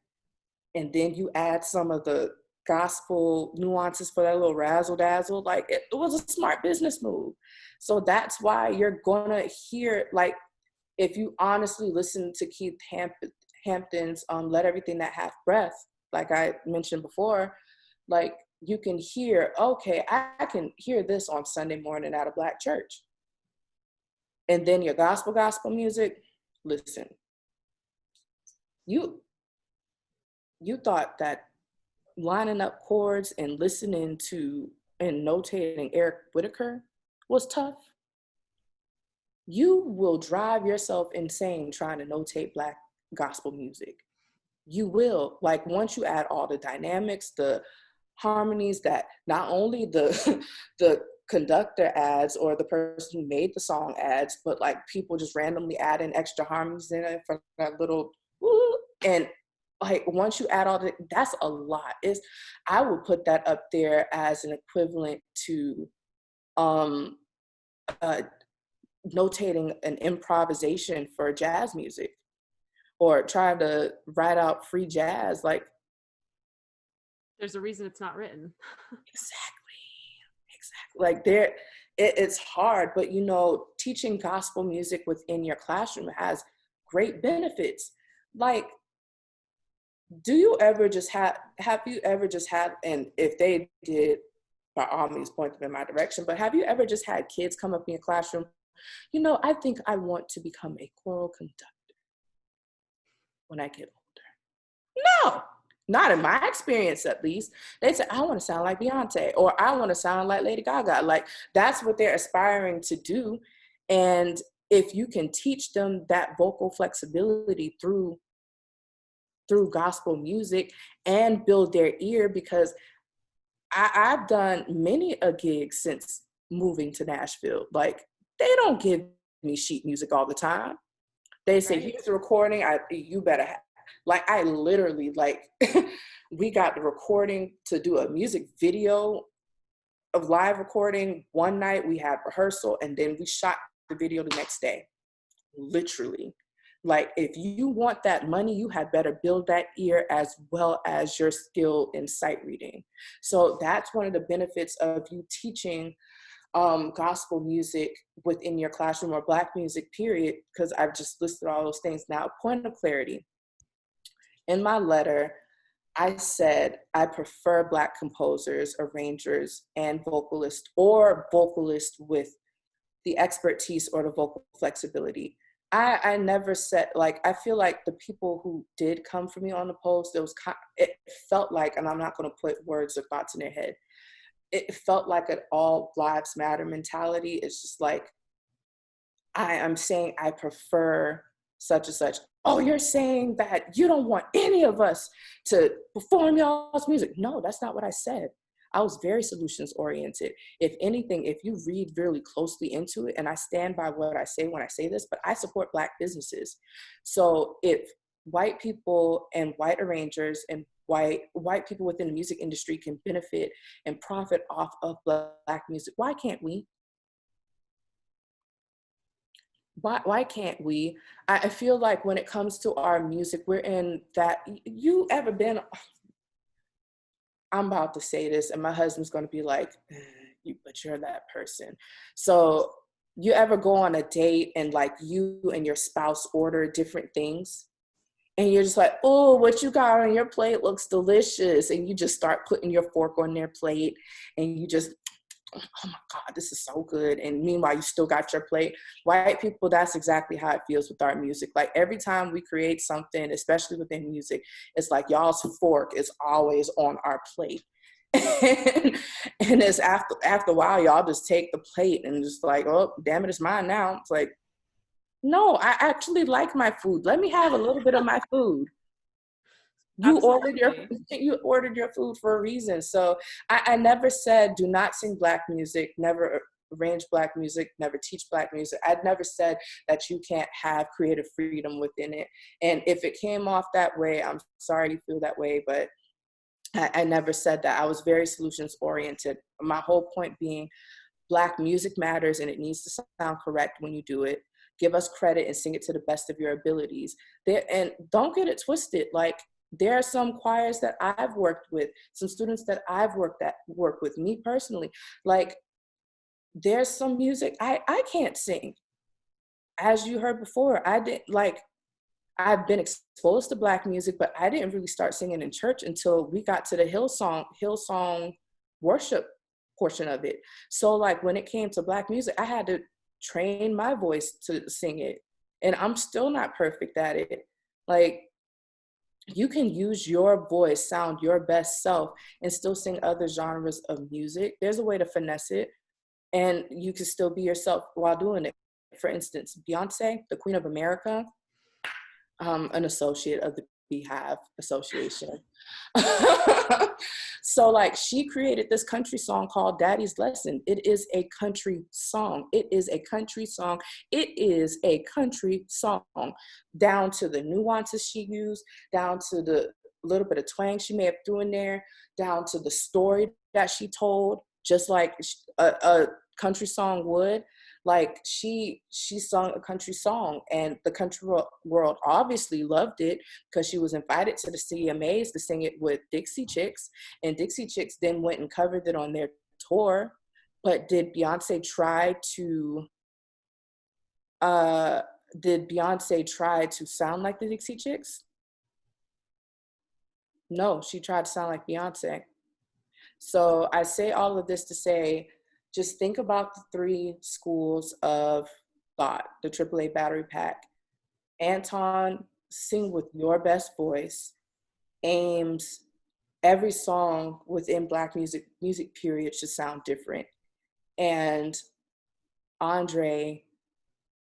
and then you add some of the gospel nuances for that little razzle dazzle. Like it was a smart business move. So that's why you're gonna hear, like, if you honestly listen to Keith Hampton's Let Everything That Hath Breath, like I mentioned before, like you can hear, okay, I can hear this on Sunday morning at a Black church. And then your gospel music, listen, you thought that lining up chords and listening to and notating Eric Whitaker was tough? You will drive yourself insane trying to notate Black gospel music. You will. Like once you add all the dynamics, the harmonies that not only the the conductor adds or the person who made the song adds, but like people just randomly add in extra harmonies in it for that little woo, and like once you add all that, that's a lot. I would put that up there as an equivalent to uh, notating an improvisation for jazz music or trying to write out free jazz. Like there's a reason it's not written. Exactly. Like it's hard, but you know, teaching gospel music within your classroom has great benefits. Like, do you ever just have you ever just had, and if they did, by all means point them in my direction, but have you ever just had kids come up in your classroom, you know, I think I want to become a choral conductor when I get older? No, Not in my experience, at least. They say, I want to sound like Beyonce, or I want to sound like Lady Gaga. Like, that's what they're aspiring to do. And if you can teach them that vocal flexibility through gospel music and build their ear, because I've done many a gig since moving to Nashville. Like, they don't give me sheet music all the time. They say, Right. here's the recording. You better have. Like, I literally, like, we got the recording to do a music video of live recording one night. We had rehearsal, and then we shot the video the next day. Literally. Like, if you want that money, you had better build that ear as well as your skill in sight reading. So that's one of the benefits of you teaching gospel music within your classroom, or Black music, period, because I've just listed all those things. Now, point of clarity. In my letter, I said I prefer Black composers, arrangers, and vocalists, or vocalists with the expertise or the vocal flexibility. I never said, like, I feel like the people who did come for me on the post, it felt like, and I'm not going to put words or thoughts in their head, it felt like an all lives matter mentality. It's just like, I'm saying I prefer such and such. Oh, you're saying that you don't want any of us to perform y'all's music. No, that's not what I said. I was very solutions oriented. If anything, if you read really closely into it, and I stand by what I say when I say this, but I support Black businesses. So if white people and white arrangers and white people within the music industry can benefit and profit off of Black music, why can't we? Why can't we? I feel like when it comes to our music, we're in that. You ever been, I'm about to say this, and my husband's going to be like, but you're that person. So you ever go on a date and, like, you and your spouse order different things? And you're just like, oh, what you got on your plate looks delicious. And you just start putting your fork on their plate, and you just, oh my God, this is so good. And meanwhile, you still got your plate. White people, that's exactly how it feels with our music. Like, every time we create something, especially within music, it's like y'all's fork is always on our plate. and it's after a while, y'all just take the plate and just like, oh, damn it, it's mine now. It's like, no, I actually like my food. Let me have a little bit of my food. Absolutely. You ordered your food for a reason. So I never said do not sing Black music, never arrange Black music, never teach Black music. I'd never said that you can't have creative freedom within it. And if it came off that way, I'm sorry you feel that way, but I never said that. I was very solutions oriented. My whole point being, Black music matters, and it needs to sound correct when you do it. Give us credit and sing it to the best of your abilities. And don't get it twisted. Like, there are some choirs that I've worked with, some students that I've worked with, me personally. Like, there's some music I can't sing. As you heard before, I've been exposed to Black music, but I didn't really start singing in church until we got to the Hillsong worship portion of it. So, like, when it came to Black music, I had to train my voice to sing it. And I'm still not perfect at it. Like, you can use your voice, sound your best self, and still sing other genres of music. There's a way to finesse it, and you can still be yourself while doing it. For instance, Beyonce, the Queen of America, an associate of the Beehive Association. So, like, she created this country song called Daddy's Lesson. It is a country song. It is a country song. It is a country song, down to the nuances she used, down to the little bit of twang she may have threw in there, down to the story that she told, just like a country song would. Like, she sung a country song, and the country world obviously loved it, because she was invited to the CMAs to sing it with Dixie Chicks, and Dixie Chicks then went and covered it on their tour. But did Beyonce try to sound like the Dixie Chicks? No, she tried to sound like Beyonce. So I say all of this to say, just think about the three schools of thought, the AAA battery pack. Anton, sing with your best voice. aims every song within Black music period should sound different. And Andre,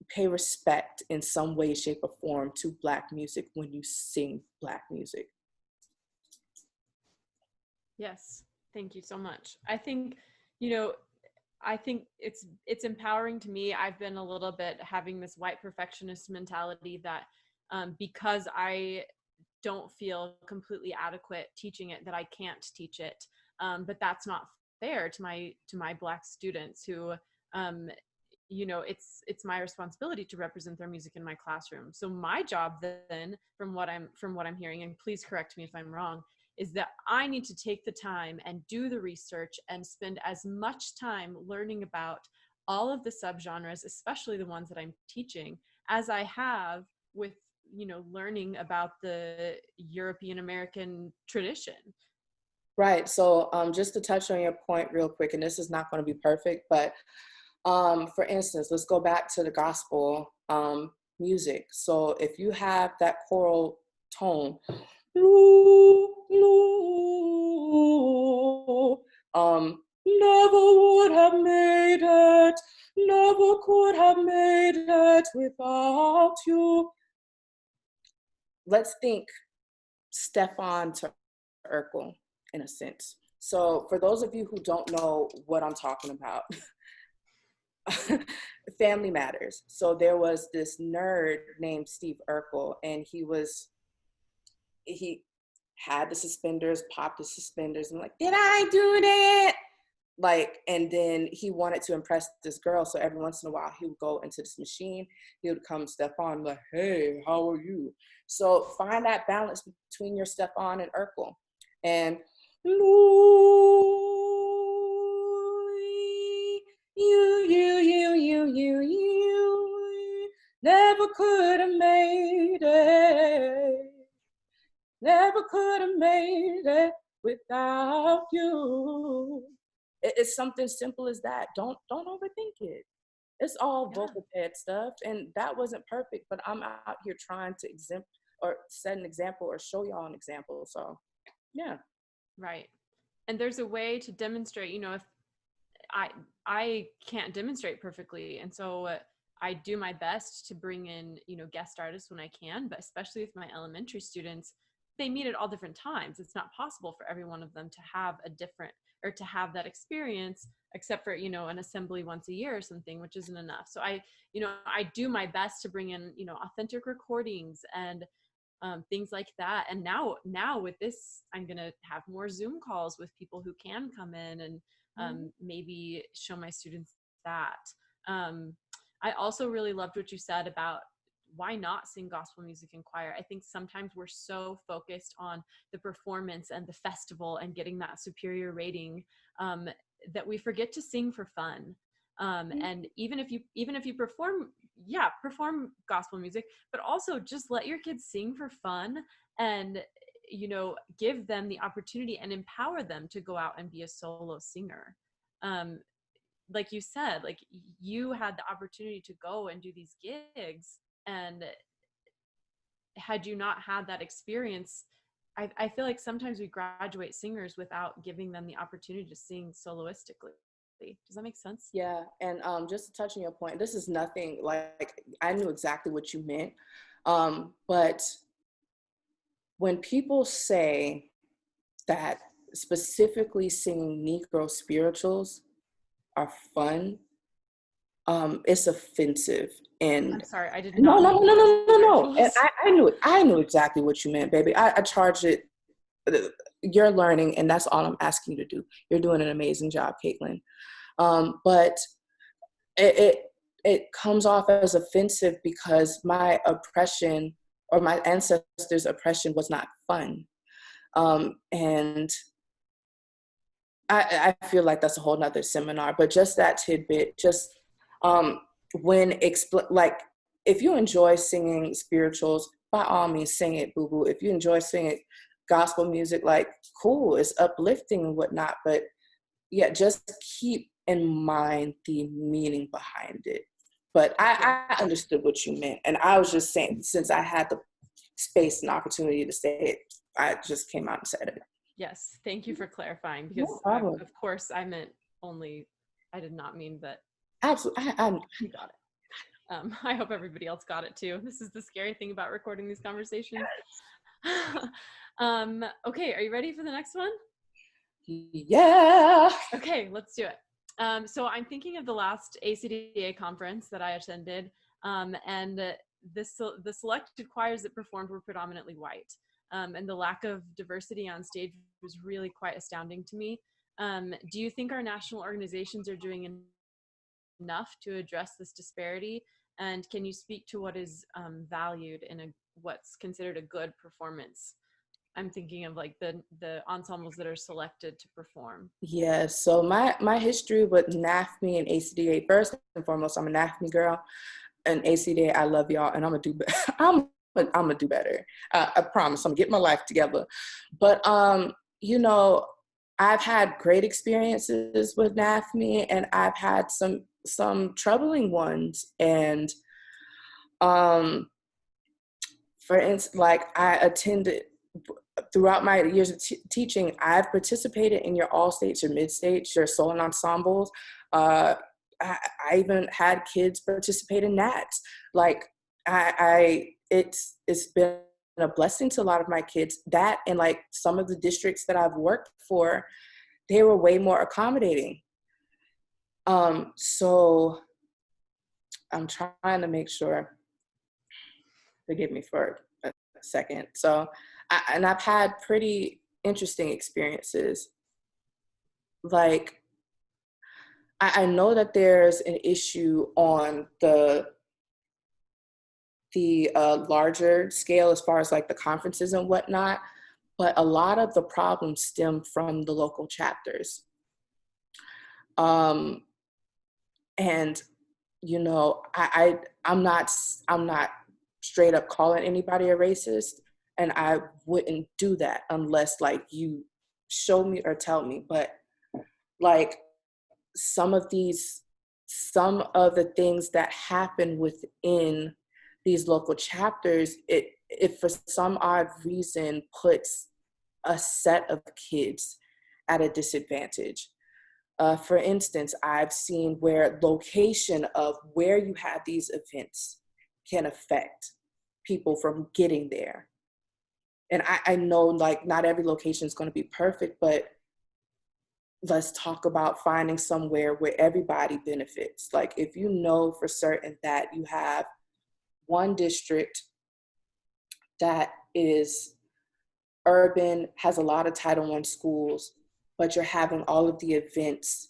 pay respect in some way, shape, or form to Black music when you sing Black music. Yes, thank you so much. I think, I think it's empowering to me. I've been a little bit having this white perfectionist mentality that because I don't feel completely adequate teaching it, that I can't teach it. But that's not fair to my Black students who, it's my responsibility to represent their music in my classroom. So my job then, from what I'm hearing, and please correct me if I'm wrong, is that I need to take the time and do the research and spend as much time learning about all of the subgenres, especially the ones that I'm teaching, as I have with, learning about the European American tradition. Right. So just to touch on your point real quick, and this is not going to be perfect, but for instance, let's go back to the gospel music. So if you have that choral tone, never would have made it, never could have made it without you. Let's think Stefan to Urkel in a sense. So for those of you who don't know what I'm talking about, Family Matters. So there was this nerd named Steve Urkel, and he had the suspenders, popped the suspenders, and like, did I do that? Like, and then he wanted to impress this girl. So every once in a while, he would go into this machine. He would come Stefan, like, hey, how are you? So find that balance between your Stefan and Urkel. And you never could have made it. Never could have made it without you. It's something simple as that. Don't overthink it. It's all Yeah. vocal pad stuff, and that wasn't perfect. But I'm out here trying to set an example or show y'all an example. So, yeah. Right. And there's a way to demonstrate, if I can't demonstrate perfectly, and so I do my best to bring in, guest artists when I can, but especially with my elementary students, they meet at all different times. It's not possible for every one of them to have to have that experience, except for, an assembly once a year or something, which isn't enough. So I do my best to bring in, authentic recordings and things like that. And now with this, I'm going to have more Zoom calls with people who can come in and maybe show my students that. I also really loved what you said about why not sing gospel music in choir. I think sometimes we're so focused on the performance and the festival and getting that superior rating that we forget to sing for fun. And even if you perform gospel music, but also just let your kids sing for fun and give them the opportunity and empower them to go out and be a solo singer. Like you said, like you had the opportunity to go and do these gigs, and had you not had that experience, I feel like sometimes we graduate singers without giving them the opportunity to sing soloistically. Does that make sense? Yeah, and just to touch on your point, this is nothing like I knew exactly what you meant, but when people say that specifically singing Negro spirituals are fun, it's offensive. And I'm sorry, I did no, not no, mean no, no, Negro no, no, no. And spirituals. I knew exactly what you meant, baby. I charged it. You're learning, and that's all I'm asking you to do. You're doing an amazing job, Caitlin. But it it comes off as offensive because my oppression or my ancestors' oppression was not fun. And I feel like that's a whole nother seminar, but just that tidbit, just when like if you enjoy singing spirituals, by all means sing it, boo boo. If you enjoy singing gospel music, like cool, it's uplifting and whatnot, but yeah, just keep in mind the meaning behind it. But I understood what you meant, and I was just saying, since I had the space and opportunity to say it, I just came out and said it. Yes, thank you for clarifying, No because problem. of course I meant only, I did not mean that. Absolutely. You got it. I hope everybody else got it too. This is the scary thing about recording these conversations. Okay, are you ready for the next one? Yeah. Okay, let's do it. So I'm thinking of the last ACDA conference that I attended, and the selected choirs that performed were predominantly white, and the lack of diversity on stage was really quite astounding to me. Do you think our national organizations are doing enough to address this disparity? And can you speak to what is valued in what's considered a good performance? I'm thinking of like the ensembles that are selected to perform. Yeah, so my history with NAFME and ACDA, first and foremost, I'm a NAFME girl, and ACDA, I love y'all, and I'm gonna do I'm gonna do better. I promise. I'm getting my life together. But you know, I've had great experiences with NAFME, and I've had some troubling ones. And um, for instance, like I attended throughout my years of teaching, I've participated in your all states, your mid states, your solo ensembles. Uh, I even had kids participate in Nats. Like it's been a blessing to a lot of my kids. That and like some of the districts that I've worked for, they were way more accommodating. So I'm trying to make sure. Forgive me for a second. So, and I've had pretty interesting experiences. Like, I know that there's an issue on the larger scale as far as like the conferences and whatnot, but a lot of the problems stem from the local chapters. Um, and you know, I'm not straight up calling anybody a racist, and I wouldn't do that unless like you show me or tell me. But like some of the things that happen within these local chapters, it for some odd reason puts a set of kids at a disadvantage. For instance, I've seen where location of where you have these events can affect people from getting there. And I know like not every location is going to be perfect, but let's talk about finding somewhere where everybody benefits. Like if you know for certain that you have one district that is urban, has a lot of Title I schools, but you're having all of the events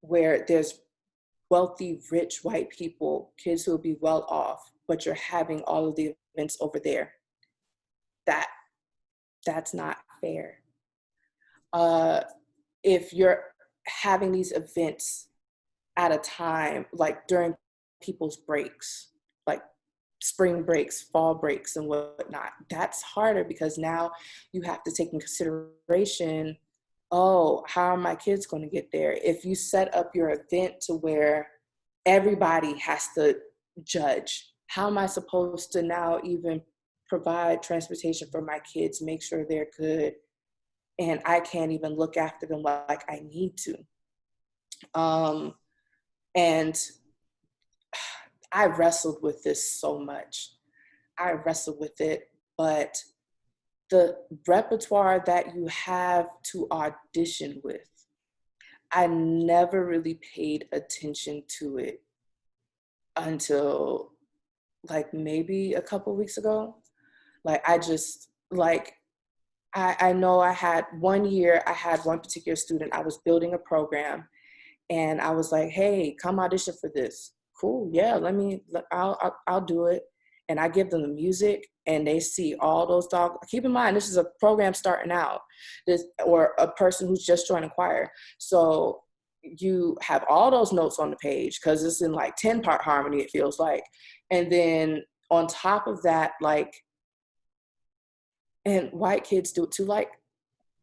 where there's wealthy, rich white people, kids who will be well off, but you're having all of the events over there. That's not fair. If you're having these events at a time like during people's breaks, like spring breaks, fall breaks, and whatnot, that's harder because now you have to take in consideration, oh, how are my kids going to get there? If you set up your event to where everybody has to judge, how am I supposed to now even provide transportation for my kids, make sure they're good, and I can't even look after them like I need to? And I wrestled with this so much. I wrestled with it, but the repertoire that you have to audition with, I never really paid attention to it until like maybe a couple weeks ago. Like I just like I know I had one year, I had one particular student, I was building a program and I was like, hey, come audition for this. Cool, yeah, I'll do it. And I give them the music and they see all those dogs. Keep in mind, this is a program starting out, or a person who's just joining choir. So you have all those notes on the page because it's in like 10-part harmony, it feels like. And then on top of that, like, and white kids do it too, like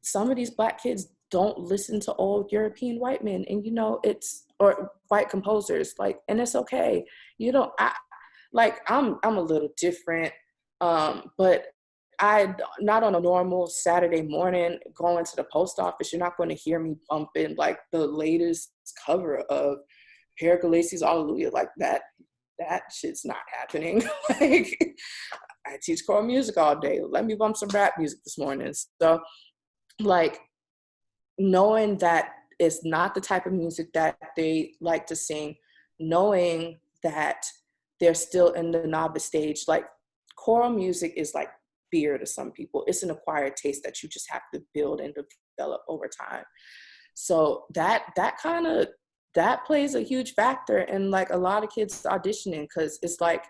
some of these Black kids don't listen to old European white men, and you know, or white composers, like, and it's okay. You know, I'm a little different, but not on a normal Saturday morning going to the post office, you're not going to hear me bumping like the latest cover of Pericles' Hallelujah. Like that shit's not happening. Like, I teach choral music all day. Let me bump some rap music this morning. So like, knowing that it's not the type of music that they like to sing, knowing that they're still in the novice stage. Like, choral music is like beer to some people. It's an acquired taste that you just have to build and develop over time. So that plays a huge factor in like a lot of kids auditioning, because it's like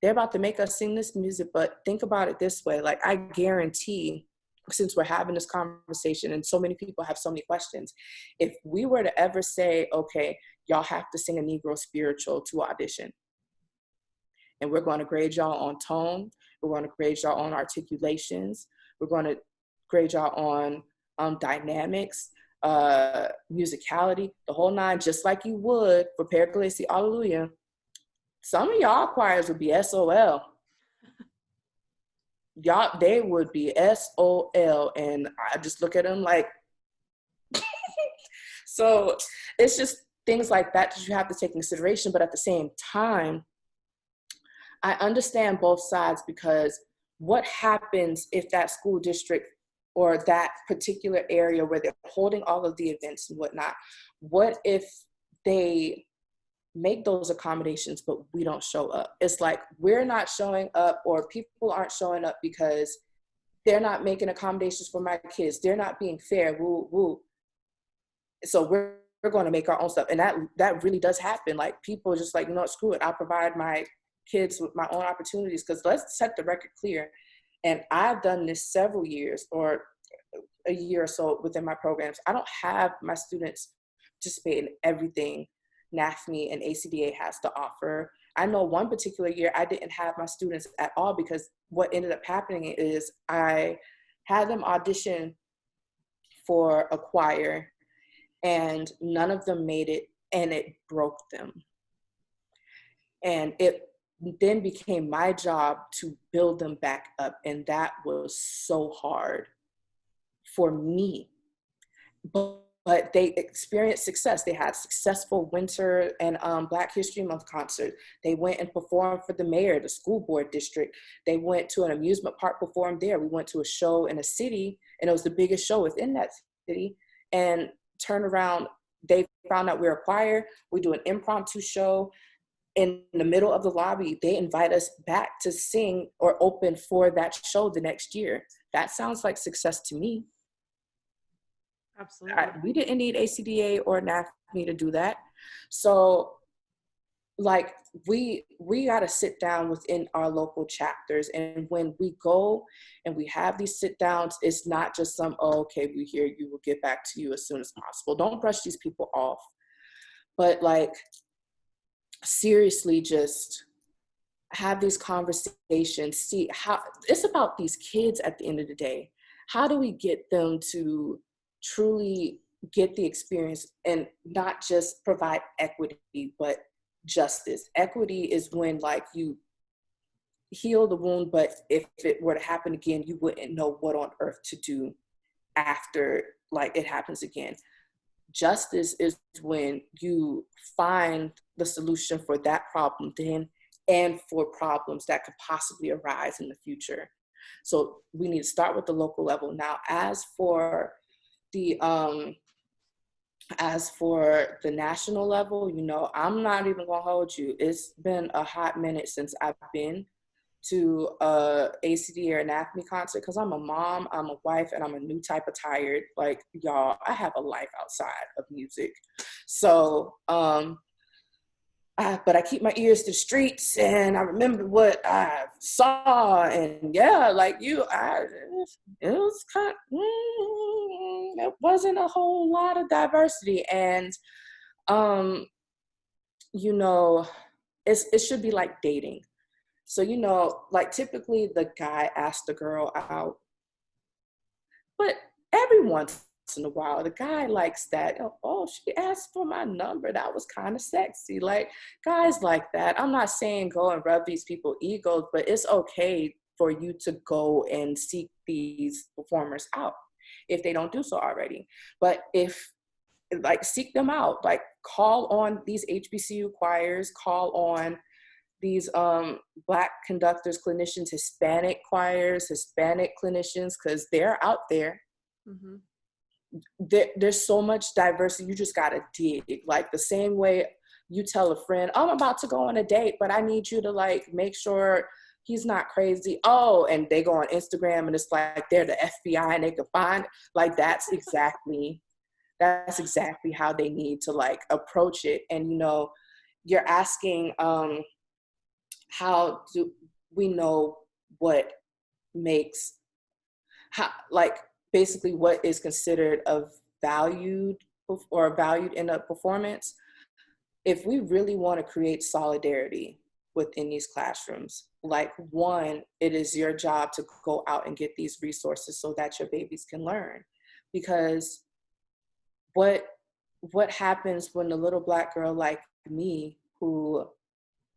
they're about to make us sing this music. But think about it this way, like, I guarantee, since we're having this conversation and so many people have so many questions, if we were to ever say, okay, y'all have to sing a Negro spiritual to audition, and we're going to grade y'all on tone, we're going to grade y'all on articulations, we're going to grade y'all on dynamics, musicality, the whole nine, just like you would for Pericles' Hallelujah, some of y'all choirs would be SOL. Y'all, they would be SOL. And I just look at them like, so it's just things like that you have to take in consideration. But at the same time, I understand both sides, because what happens if that school district or that particular area where they're holding all of the events and whatnot, what if they make those accommodations, but we don't show up? It's like, we're not showing up, or people aren't showing up because they're not making accommodations for my kids. They're not being fair. Woo, woo. So we're going to make our own stuff. And that really does happen. Like, people just like, you know, screw it. I'll provide my kids with my own opportunities, because let's set the record clear. And I've done this several years, or a year or so within my programs. I don't have my students participate in everything NAFME and ACDA has to offer. I know one particular year I didn't have my students at all, because what ended up happening is I had them audition for a choir and none of them made it, and it broke them. And it then became my job to build them back up. And that was so hard for me. But they experienced success. They had successful winter and Black History Month concert. They went and performed for the mayor, the school board district. They went to an amusement park, performed there. We went to a show in a city, and it was the biggest show within that city. And turn around, they found out we're a choir. We do an impromptu show in the middle of the lobby. They invite us back to sing or open for that show the next year. That sounds like success to me. Absolutely. We didn't need ACDA or NAFME to do that. So like, we got to sit down within our local chapters. And when we go and we have these sit downs, it's not just some, oh, okay, we hear you, we'll get back to you as soon as possible. Don't brush these people off. But like, seriously, just have these conversations. See how it's about these kids at the end of the day. How do we get them to truly get the experience and not just provide equity, but justice? Equity is when like you heal the wound, but if it were to happen again, you wouldn't know what on earth to do after like it happens again. Justice is when you find the solution for that problem then, and for problems that could possibly arise in the future. So we need to start with the local level. Now, as for the national level, you know, I'm not even gonna hold you. It's been a hot minute since I've been to a ACD or an NAFME concert, because I'm a mom, I'm a wife, and I'm a new type of tired. Like, y'all, I have a life outside of music. So, but I keep my ears to the streets, and I remember what I saw, and yeah, like it was kind of, it wasn't a whole lot of diversity. And, you know, it should be like dating. So, you know, like typically the guy asks the girl out, but every once in a while, the guy likes that. Oh, she asked for my number. That was kind of sexy. Like, guys like that. I'm not saying go and rub these people's egos, but it's okay for you to go and seek these performers out if they don't do so already. But if, like, seek them out, like call on these HBCU choirs, call on these Black conductors, clinicians, Hispanic choirs, Hispanic clinicians, because they're out there. Mm-hmm. There's so much diversity. You just gotta dig. Like the same way you tell a friend, oh, I'm about to go on a date, but I need you to like make sure he's not crazy. Oh, and they go on Instagram and it's like they're the FBI and they can find, like that's exactly how they need to like approach it. And you know, you're asking how do we know what makes, how, like basically what is considered of valued or valued in a performance. If we really want to create solidarity within these classrooms, like one, it is your job to go out and get these resources so that your babies can learn. Because what happens when a little Black girl like me, who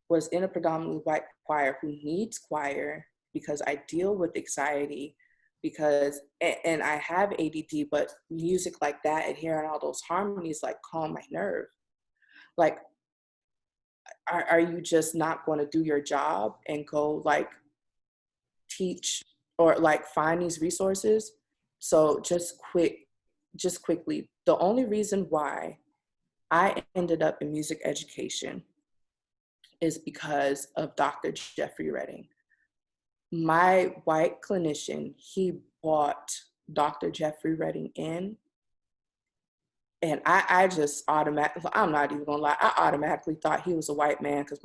was in a predominantly white choir, who needs choir because I deal with anxiety, because, and I have ADD, but music like that and hearing all those harmonies like calm my nerve. Like, are you just not going to do your job and go like teach or like find these resources? So just quickly, the only reason why I ended up in music education is because of Dr. Jeffrey Redding. My white clinician, he brought Dr. Jeffrey Redding in, and I just automatically, I'm not even gonna lie, I automatically thought he was a white man because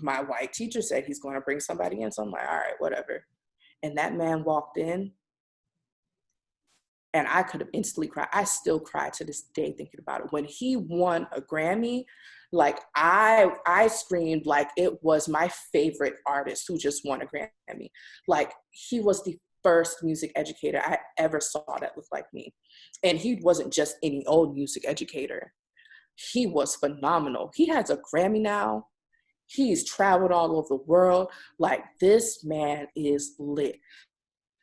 my white teacher said he's going to bring somebody in. So I'm like, all right, whatever. And that man walked in, and I could have instantly cried. I still cry to this day thinking about it. When he won a Grammy, like I screamed like it was my favorite artist who just won a Grammy. Like he was the first music educator I ever saw that looked like me. And he wasn't just any old music educator. He was phenomenal. He has a Grammy now. He's traveled all over the world. Like this man is lit.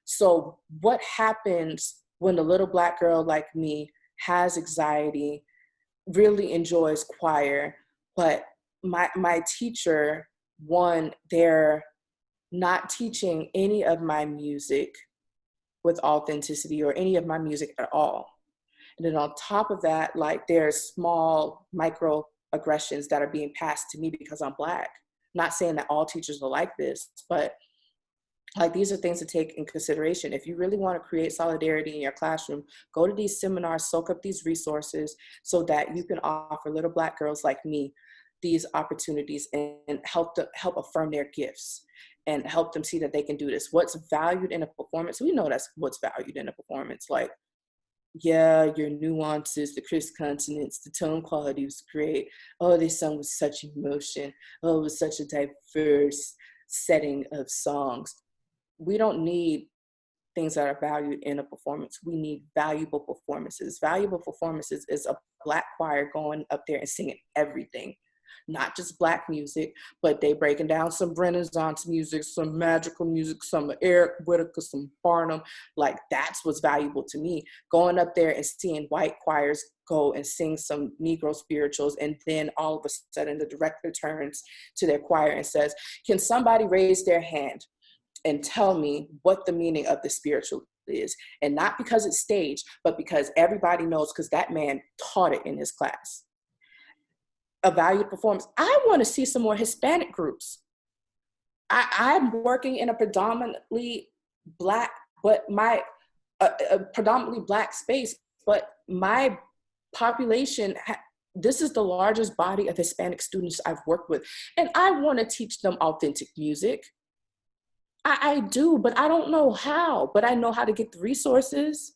So what happens when a little Black girl like me has anxiety, really enjoys choir, but my teacher, one, they're not teaching any of my music with authenticity or any of my music at all. And then on top of that, like there's small microaggressions that are being passed to me because I'm Black. Not saying that all teachers are like this, but like these are things to take in consideration. If you really want to create solidarity in your classroom, go to these seminars, soak up these resources so that you can offer little Black girls like me these opportunities and help affirm their gifts and help them see that they can do this. What's valued in a performance, we know that's what's valued in a performance. Like, yeah, your nuances, the crisp consonants, the tone quality was great. Oh, they sung with such emotion. Oh, it was such a diverse setting of songs. We don't need things that are valued in a performance. We need valuable performances. Valuable performances is a Black choir going up there and singing everything, not just Black music, but they breaking down some Renaissance music, some magical music, some Eric Whitacre, some Barnum. Like that's what's valuable to me. Going up there and seeing white choirs go and sing some Negro spirituals, and then all of a sudden the director turns to their choir and says, "Can somebody raise their hand and tell me what the meaning of the spiritual is?" And not because it's staged, but because everybody knows, because that man taught it in his class. A valued performance. I want to see some more Hispanic groups. I'm working in a predominantly Black, but a predominantly Black space, but my population, this is the largest body of Hispanic students I've worked with. And I want to teach them authentic music. I do, but I don't know how, but I know how to get the resources.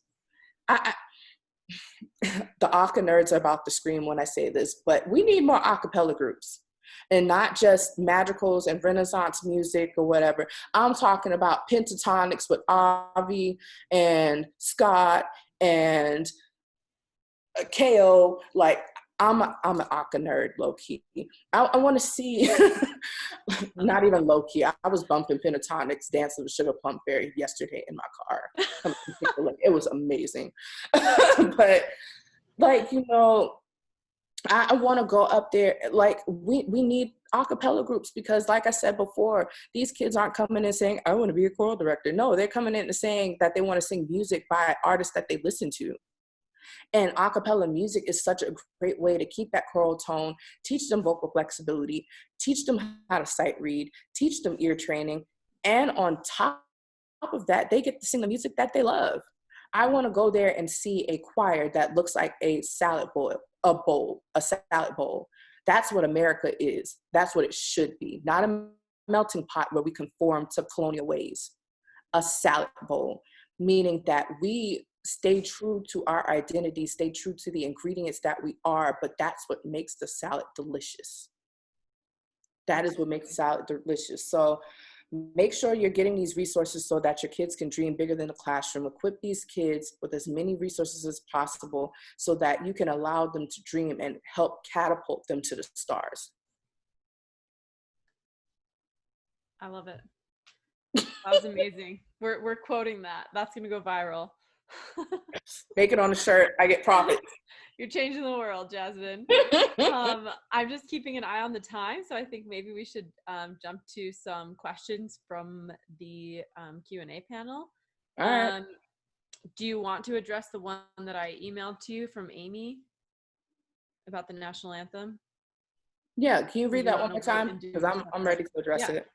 The Aka nerds are about to scream when I say this, but we need more a cappella groups and not just madrigals and Renaissance music or whatever. I'm talking about pentatonics with Avi and Scott and KO. Like I'm an Aka nerd, low key. I want to see, not even low key. I was bumping Pentatonics, dancing with Sugar Plum Fairy yesterday in my car. It was amazing. But like, you know, I want to go up there. Like we need a cappella groups because like I said before, these kids aren't coming in saying, I want to be a choral director. No, they're coming in and saying that they want to sing music by artists that they listen to. And a cappella music is such a great way to keep that choral tone, teach them vocal flexibility, teach them how to sight read, teach them ear training. And on top of that, they get to sing the music that they love. I want to go there and see a choir that looks like a salad bowl, a salad bowl. That's what America is. That's what it should be. Not a melting pot where we conform to colonial ways. A salad bowl, meaning that we stay true to our identity, stay true to the ingredients that we are, but that's what makes the salad delicious. That is what makes salad delicious. So make sure you're getting these resources so that your kids can dream bigger than the classroom. Equip these kids with as many resources as possible so that you can allow them to dream and help catapult them to the stars. I love it. That was amazing. We're quoting that. That's gonna go viral. Make it on a shirt. I get profit. You're changing the world, Jasmine. I'm just keeping an eye on the time, so I think maybe we should jump to some questions from the Q&A panel. All right. Do you want to address the one that I emailed to you from Amy about the national anthem? Yeah, can you read that one more time? Because I'm ready to address it.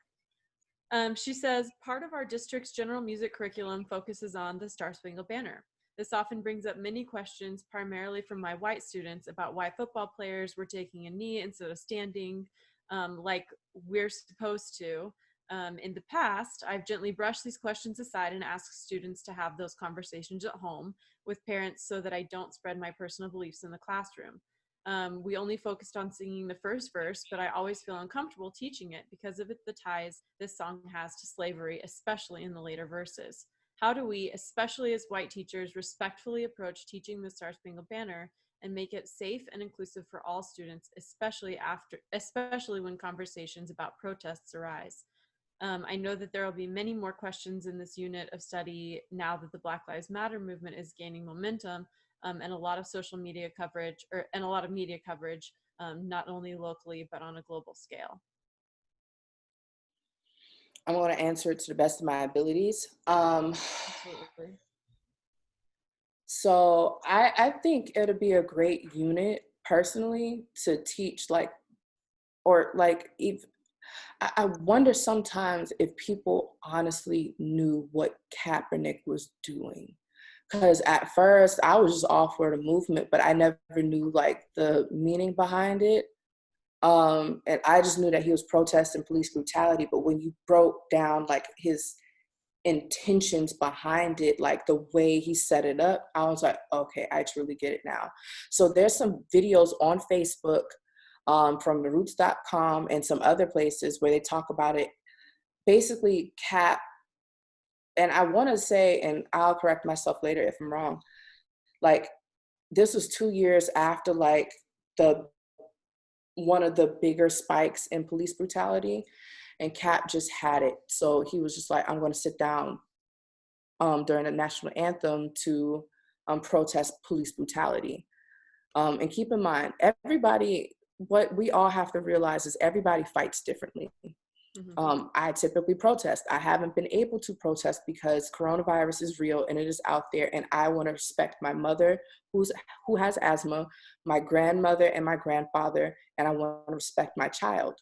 She says, part of our district's general music curriculum focuses on the Star Spangled Banner. This often brings up many questions, primarily from my white students, about why football players were taking a knee instead of standing, like we're supposed to. In the past, I've gently brushed these questions aside and asked students to have those conversations at home with parents so that I don't spread my personal beliefs in the classroom. We only focused on singing the first verse, but I always feel uncomfortable teaching it because of the ties this song has to slavery, especially in the later verses. How do we, especially as white teachers, respectfully approach teaching the Star Spangled Banner and make it safe and inclusive for all students, especially when conversations about protests arise? I know that there will be many more questions in this unit of study now that the Black Lives Matter movement is gaining momentum, and a lot of social media coverage, and a lot of media coverage, not only locally but on a global scale. I'm going to answer it to the best of my abilities. Absolutely. So I think it'll be a great unit personally to teach I wonder sometimes if people honestly knew what Kaepernick was doing. Because at first I was just all for the movement, but I never knew like the meaning behind it. And I just knew that he was protesting police brutality. But when you broke down like his intentions behind it, like the way he set it up, I was like, okay, I truly get it now. So there's some videos on Facebook from theroots.com and some other places where they talk about it. Basically, Cap, and I want to say, and I'll correct myself later if I'm wrong, like this was 2 years after like one of the bigger spikes in police brutality, and Cap just had it. So he was just like, I'm going to sit down during the national anthem to protest police brutality. And keep in mind, what we all have to realize is everybody fights differently. Mm-hmm. I typically protest. I haven't been able to protest because coronavirus is real and it is out there, and I want to respect my mother who has asthma, my grandmother and my grandfather, and I want to respect my child.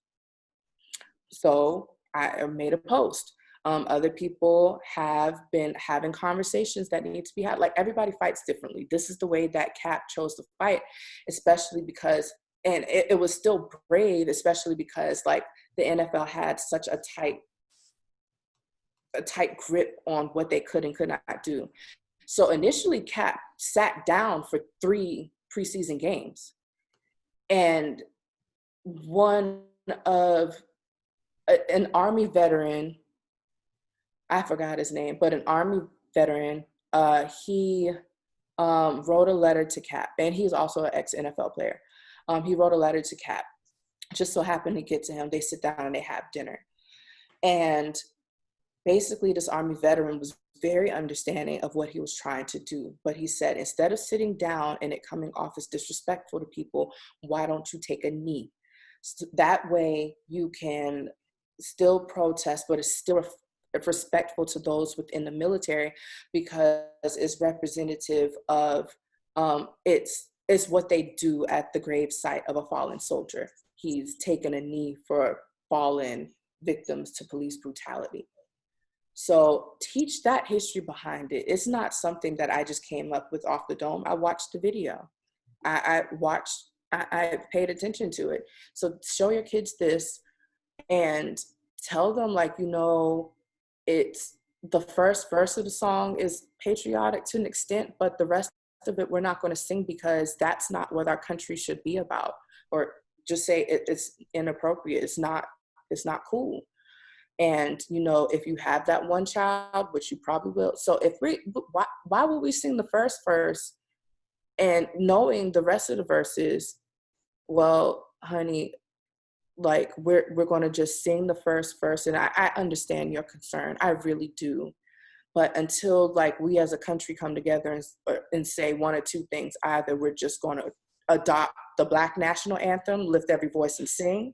So I made a post. Other people have been having conversations that need to be had. Like everybody fights differently. This is the way that Cap chose to fight, especially because, and it was still brave, especially because like the NFL had such a tight grip on what they could and could not do. So initially Cap sat down for 3 preseason games, and one of an Army veteran, I forgot his name, but an Army veteran, he wrote a letter to Cap, and he's also an ex-NFL player. He wrote a letter to Cap. Just so happened to get to him. They sit down and they have dinner. And basically, this Army veteran was very understanding of what he was trying to do. But he said, instead of sitting down and it coming off as disrespectful to people, why don't you take a knee? So that way you can still protest, but it's still respectful to those within the military, because it's representative of it's what they do at the grave site of a fallen soldier. He's taken a knee for fallen victims to police brutality. So teach that history behind it. It's not something that I just came up with off the dome. I watched the video. I paid attention to it. So show your kids this and tell them, like, it's the first verse of the song is patriotic to an extent, but the rest of it we're not going to sing because that's not what our country should be about. Or just say it's inappropriate. It's not cool. And, if you have that one child, which you probably will. So why would we sing the first verse and knowing the rest of the verses? Well, honey, like we're going to just sing the first verse. And I understand your concern. I really do. But until like we as a country come together and say one or two things, either we're just going to adopt the Black national anthem, lift every voice and sing,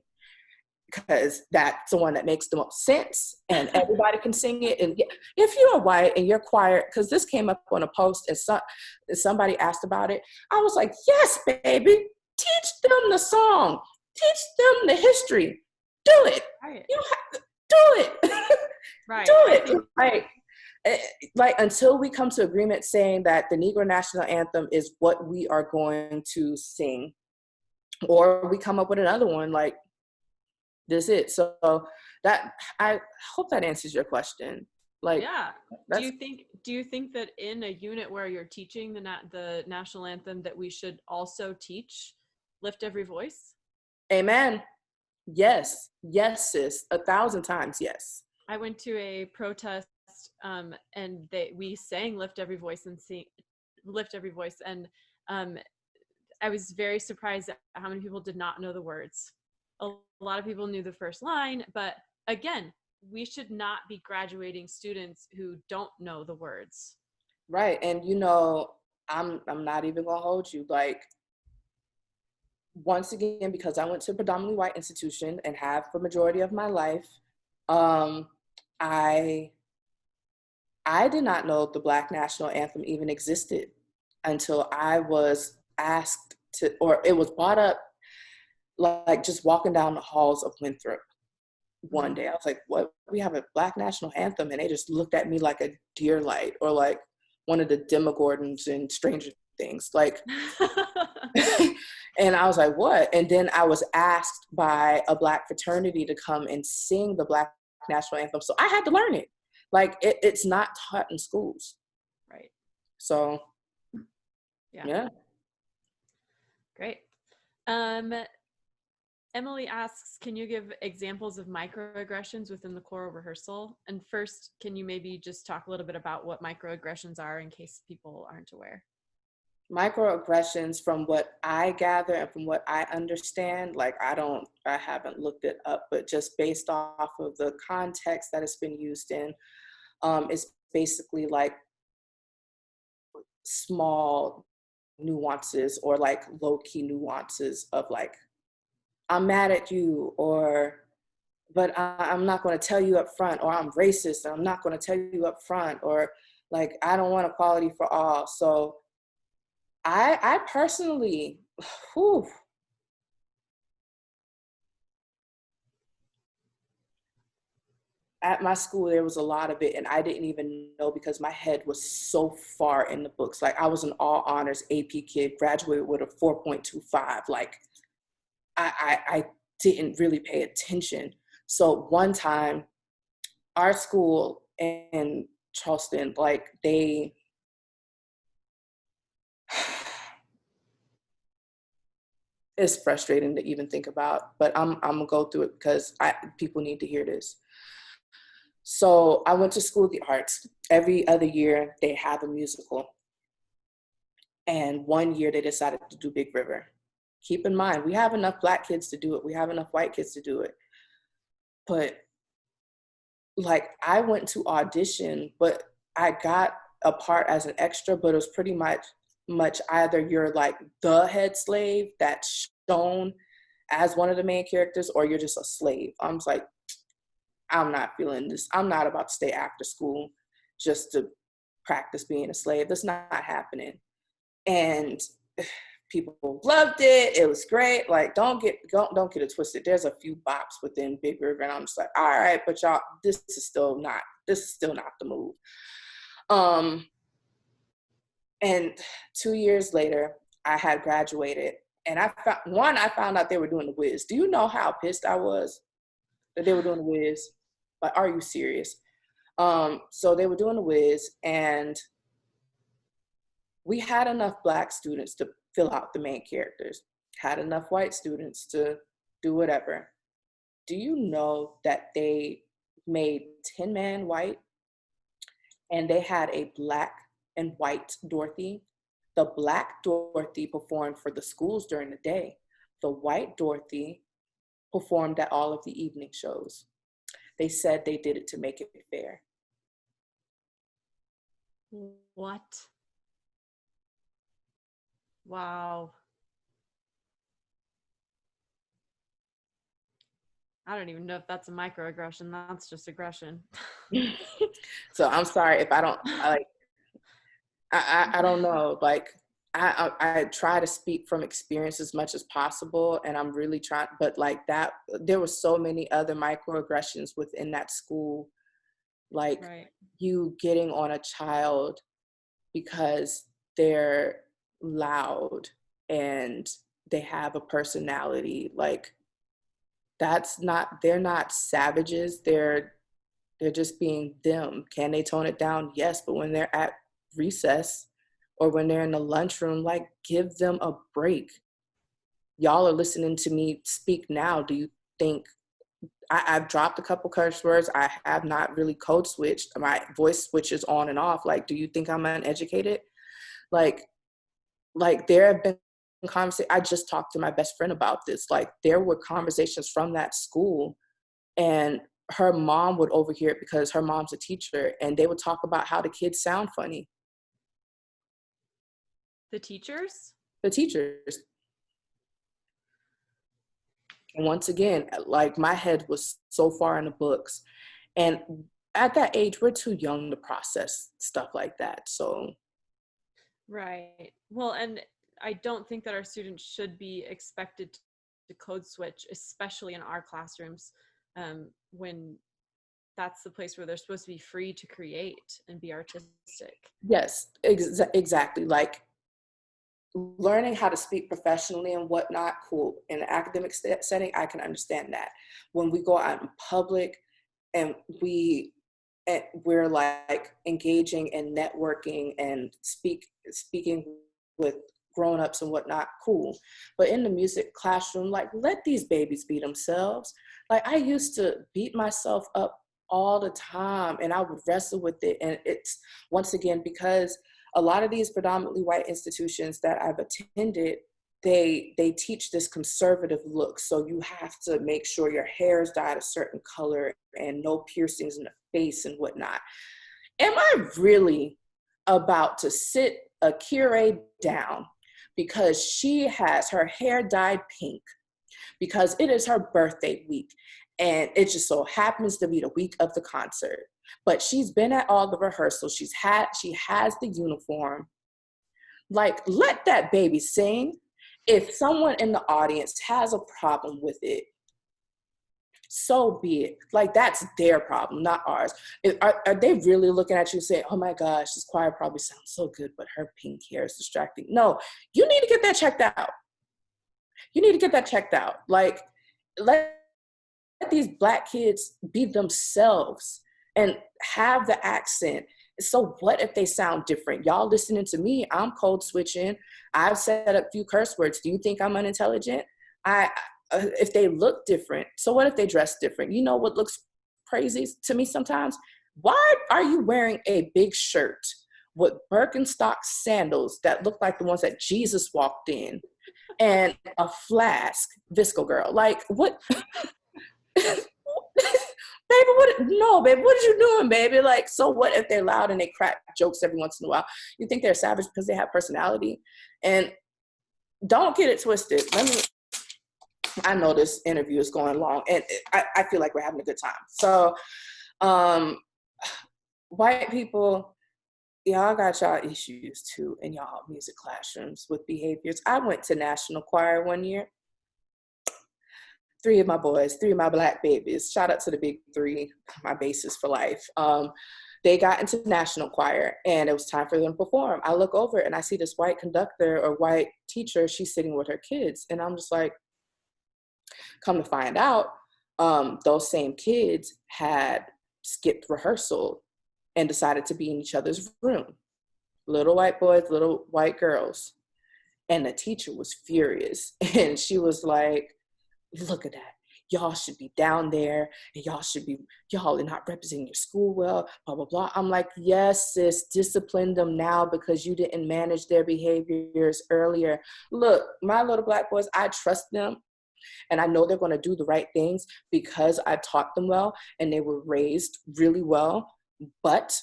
because that's the one that makes the most sense and everybody can sing it. And if you're white and you're choir, because this came up on a post and somebody asked about it, I was like, yes, baby, teach them the song, teach them the history, do it. Right. You have to do it. Right. Do it. Like until we come to agreement saying that the Negro National Anthem is what we are going to sing, or we come up with another one, like, this it. So that, I hope that answers your question. Like, yeah. Do you think that in a unit where you're teaching the national anthem that we should also teach Lift Every Voice? Amen. Yes, sis, 1,000 times yes. I went to a protest and we sang Lift Every Voice and Lift Every Voice, and I was very surprised at how many people did not know the words. A lot of people knew the first line, but again, we should not be graduating students who don't know the words. Right. And I'm not even gonna hold you. Like, once again, because I went to a predominantly white institution and have for majority of my life, I did not know the Black national anthem even existed until I was asked to, or it was brought up, like just walking down the halls of Winthrop one day. I was like, what? We have a Black national anthem? And they just looked at me like a deer light, or like one of the Demogorgons in Stranger Things. Like, and I was like, what? And then I was asked by a Black fraternity to come and sing the Black national anthem. So I had to learn it. Like, it's not taught in schools. Right. So, yeah. Great. Emily asks, can you give examples of microaggressions within the choral rehearsal? And first, can you maybe just talk a little bit about what microaggressions are in case people aren't aware? Microaggressions, from what I gather and from what I understand, like I haven't looked it up, but just based off of the context that it's been used in, it's basically like small nuances or like low-key nuances of like, I'm mad at you, but I'm not going to tell you up front, or I'm racist and I'm not going to tell you up front, or like, I don't want equality for all. So I personally, at my school, there was a lot of it, and I didn't even know because my head was so far in the books. Like, I was an all honors AP kid, graduated with a 4.25. Like, I didn't really pay attention. So one time, our school in Charleston, like it's frustrating to even think about, but I'm gonna go through it because people need to hear this. So I went to School of the Arts. Every other year they have a musical. And one year they decided to do Big River. keep in mind, we have enough Black kids to do it. We have enough white kids to do it. But like, I went to audition, but I got a part as an extra, but it was pretty much either you're like the head slave that's shown as one of the main characters, or you're just a slave. I was like, I'm not feeling this. I'm not about to stay after school just to practice being a slave. That's not happening. And people loved it. It was great. Like, don't get it twisted. There's a few bops within Big River, and I'm just like, all right, but y'all, this is still not the move. And 2 years later, I had graduated, and I found out they were doing the Wiz. Do you know how pissed I was that they were doing the Wiz? Like, are you serious? So they were doing the Wiz, and we had enough Black students to fill out the main characters, had enough white students to do whatever. Do you know that they made Tin Man white, and they had a Black and white Dorothy? The Black Dorothy performed for the schools during the day. The white Dorothy performed at all of the evening shows. They said they did it to make it fair. What? Wow. I don't even know if that's a microaggression. That's just aggression. So I'm sorry if I don't I don't know. Like, I try to speak from experience as much as possible, and I'm really trying, but like that, there were so many other microaggressions within that school, like Right. you getting on a child because they're loud and they have a personality. Like, they're not savages. They're just being them. Can they tone it down? Yes, but when they're at recess or when they're in the lunchroom, like, give them a break. Y'all are listening to me speak now. Do you think I've dropped a couple curse words? I have not really code switched. My voice switches on and off. Like, do you think I'm uneducated? Like there have been conversations. I just talked to my best friend about this. Like, there were conversations from that school, and her mom would overhear it because her mom's a teacher, and they would talk about how the kids sound funny. The teachers? The teachers. And once again, like, my head was so far in the books. And at that age, we're too young to process stuff like that. So. Right. Well, and I don't think that our students should be expected to code switch, especially in our classrooms, when that's the place where they're supposed to be free to create and be artistic. Yes, exactly. Like, learning how to speak professionally and whatnot, cool. In an academic setting, I can understand that. When we go out in public and we're like engaging and networking and speaking with grown-ups and whatnot, cool. But in the music classroom, like, let these babies be themselves. Like, I used to beat myself up all the time, and I would wrestle with it. And it's, once again, because a lot of these predominantly white institutions that I've attended, they teach this conservative look. So you have to make sure your hair is dyed a certain color and no piercings in the face and whatnot. Am I really about to sit a curé down because she has her hair dyed pink because it is her birthday week and it just so happens to be the week of the concert? But she's been at all the rehearsals. She has the uniform. Like, let that baby sing. If someone in the audience has a problem with it, so be it. Like, that's their problem, not ours. Are they really looking at you saying, oh my gosh, this choir probably sounds so good, but her pink hair is distracting? No, you need to get that checked out. You need to get that checked out. Like, let these Black kids be themselves and have the accent. So what if they sound different? Y'all listening to me, I'm code switching. I've said a few curse words. Do you think I'm unintelligent? If they look different, so what if they dress different? You know what looks crazy to me sometimes? Why are you wearing a big shirt with Birkenstock sandals that look like the ones that Jesus walked in? and a flask. Visco girl, like what? Baby, what? No, baby, what are you doing, baby? Like, so what if they're loud and they crack jokes every once in a while? You think they're savage because they have personality? And don't get it twisted. I know this interview is going long, and I feel like we're having a good time. So, um, white people, y'all got y'all issues too in y'all music classrooms with behaviors. I went to national choir one year. Three of my boys, three of my Black babies, shout out to the big three, my basis for life. They got into national choir and it was time for them to perform. I look over and I see this white conductor or white teacher, she's sitting with her kids. And I'm just like, come to find out, those same kids had skipped rehearsal and decided to be in each other's room. Little white boys, little white girls. And the teacher was furious. And she was like, look at that. Y'all should be down there and y'all are not representing your school well, blah, blah, blah. I'm like, yes, sis, discipline them now because you didn't manage their behaviors earlier. Look, my little Black boys, I trust them and I know they're going to do the right things because I taught them well and they were raised really well. But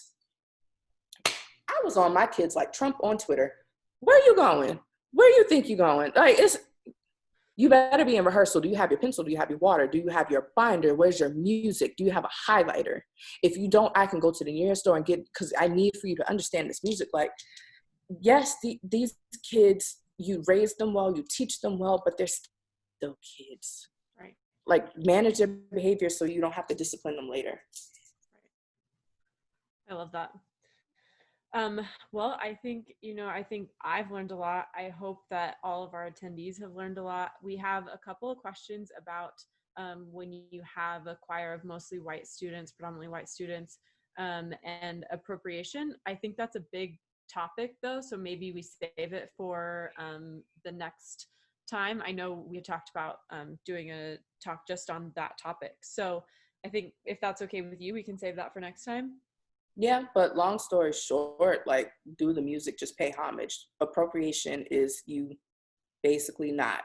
I was on my kids like Trump on Twitter. Where are you going? Where do you think you're going? Like, you better be in rehearsal. Do you have your pencil? Do you have your water? Do you have your binder? Where's your music? Do you have a highlighter? If you don't, I can go to the nearest store and get, because I need for you to understand this music. Like, yes, these kids, you raise them well, you teach them well, but they're still kids. Right. Like, manage their behavior so you don't have to discipline them later. Right. I love that. Well, I think I've learned a lot. I hope that all of our attendees have learned a lot. We have a couple of questions about when you have a choir of mostly white students, predominantly white students, and appropriation. I think that's a big topic though, so maybe we save it for the next time. I know we had talked about doing a talk just on that topic. So I think if that's okay with you, we can save that for next time. Yeah, but long story short, like, do the music, just pay homage. Appropriation is you basically not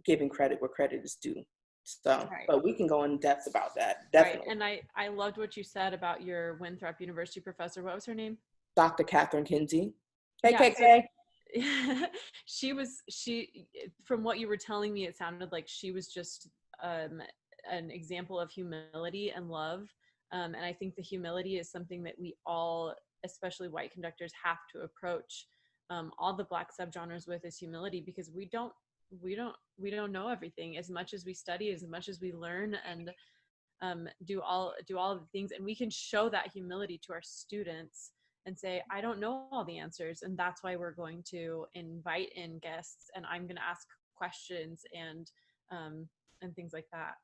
giving credit where credit is due. So, Right. but we can go in depth about that, Right. definitely. And I loved what you said about your Winthrop University professor. What was her name? Dr. Catherine Kinsey. Yeah. So KKK. she from what you were telling me, it sounded like she was just an example of humility and love. And I think the humility is something that we all, especially white conductors, have to approach all the Black subgenres with, is humility, because we don't know everything. As much as we study, as much as we learn and do all of the things, and we can show that humility to our students and say, I don't know all the answers, and that's why we're going to invite in guests and I'm going to ask questions and things like that.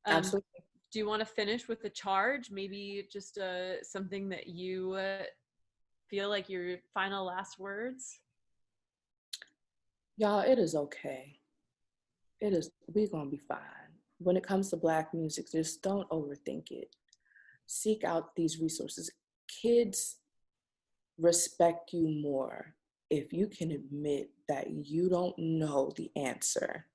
Absolutely. Do you want to finish with the charge? Maybe just something that you feel like your final last words? Y'all, it is okay. We're going to be fine. When it comes to Black music, just don't overthink it. Seek out these resources. Kids respect you more if you can admit that you don't know the answer.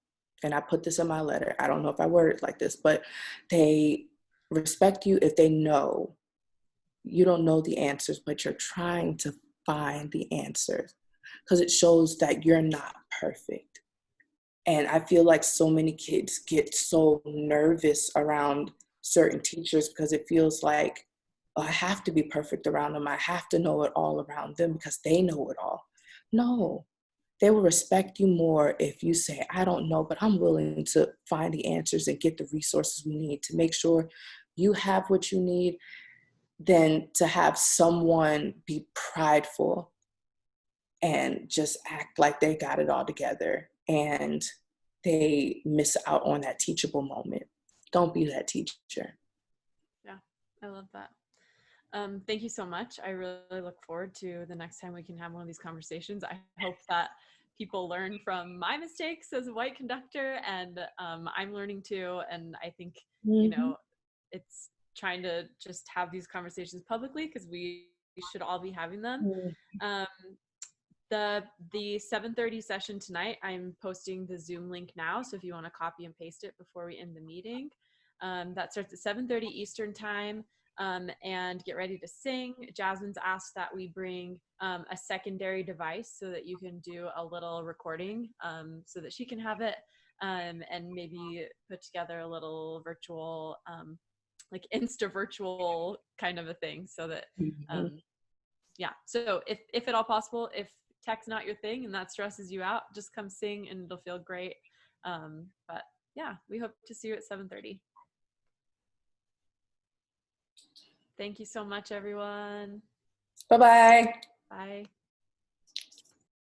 And I put this in my letter. I don't know if I worded it like this, but they respect you if they know you don't know the answers, but you're trying to find the answers, because it shows that you're not perfect. And I feel like so many kids get so nervous around certain teachers because it feels like, oh, I have to be perfect around them. I have to know it all around them because they know it all. No, they will respect you more if you say, I don't know, but I'm willing to find the answers and get the resources we need to make sure you have what you need, than to have someone be prideful and just act like they got it all together and they miss out on that teachable moment. Don't be that teacher. Yeah, I love that. Thank you so much. I really look forward to the next time we can have one of these conversations. I hope that people learn from my mistakes as a white conductor, and I'm learning too. And I think, it's trying to just have these conversations publicly because we should all be having them. Um, The 7:30 session tonight, I'm posting the Zoom link now. So if you want to copy and paste it before we end the meeting, that starts at 7:30 Eastern time. And get ready to sing. Jasmine's asked that we bring a secondary device so that you can do a little recording so that she can have it, and maybe put together a little virtual, like Insta virtual kind of a thing so that, yeah. So if at all possible, if tech's not your thing and that stresses you out, just come sing and it'll feel great. But yeah, we hope to see you at 7:30. Thank you so much, everyone. Bye-bye. Bye.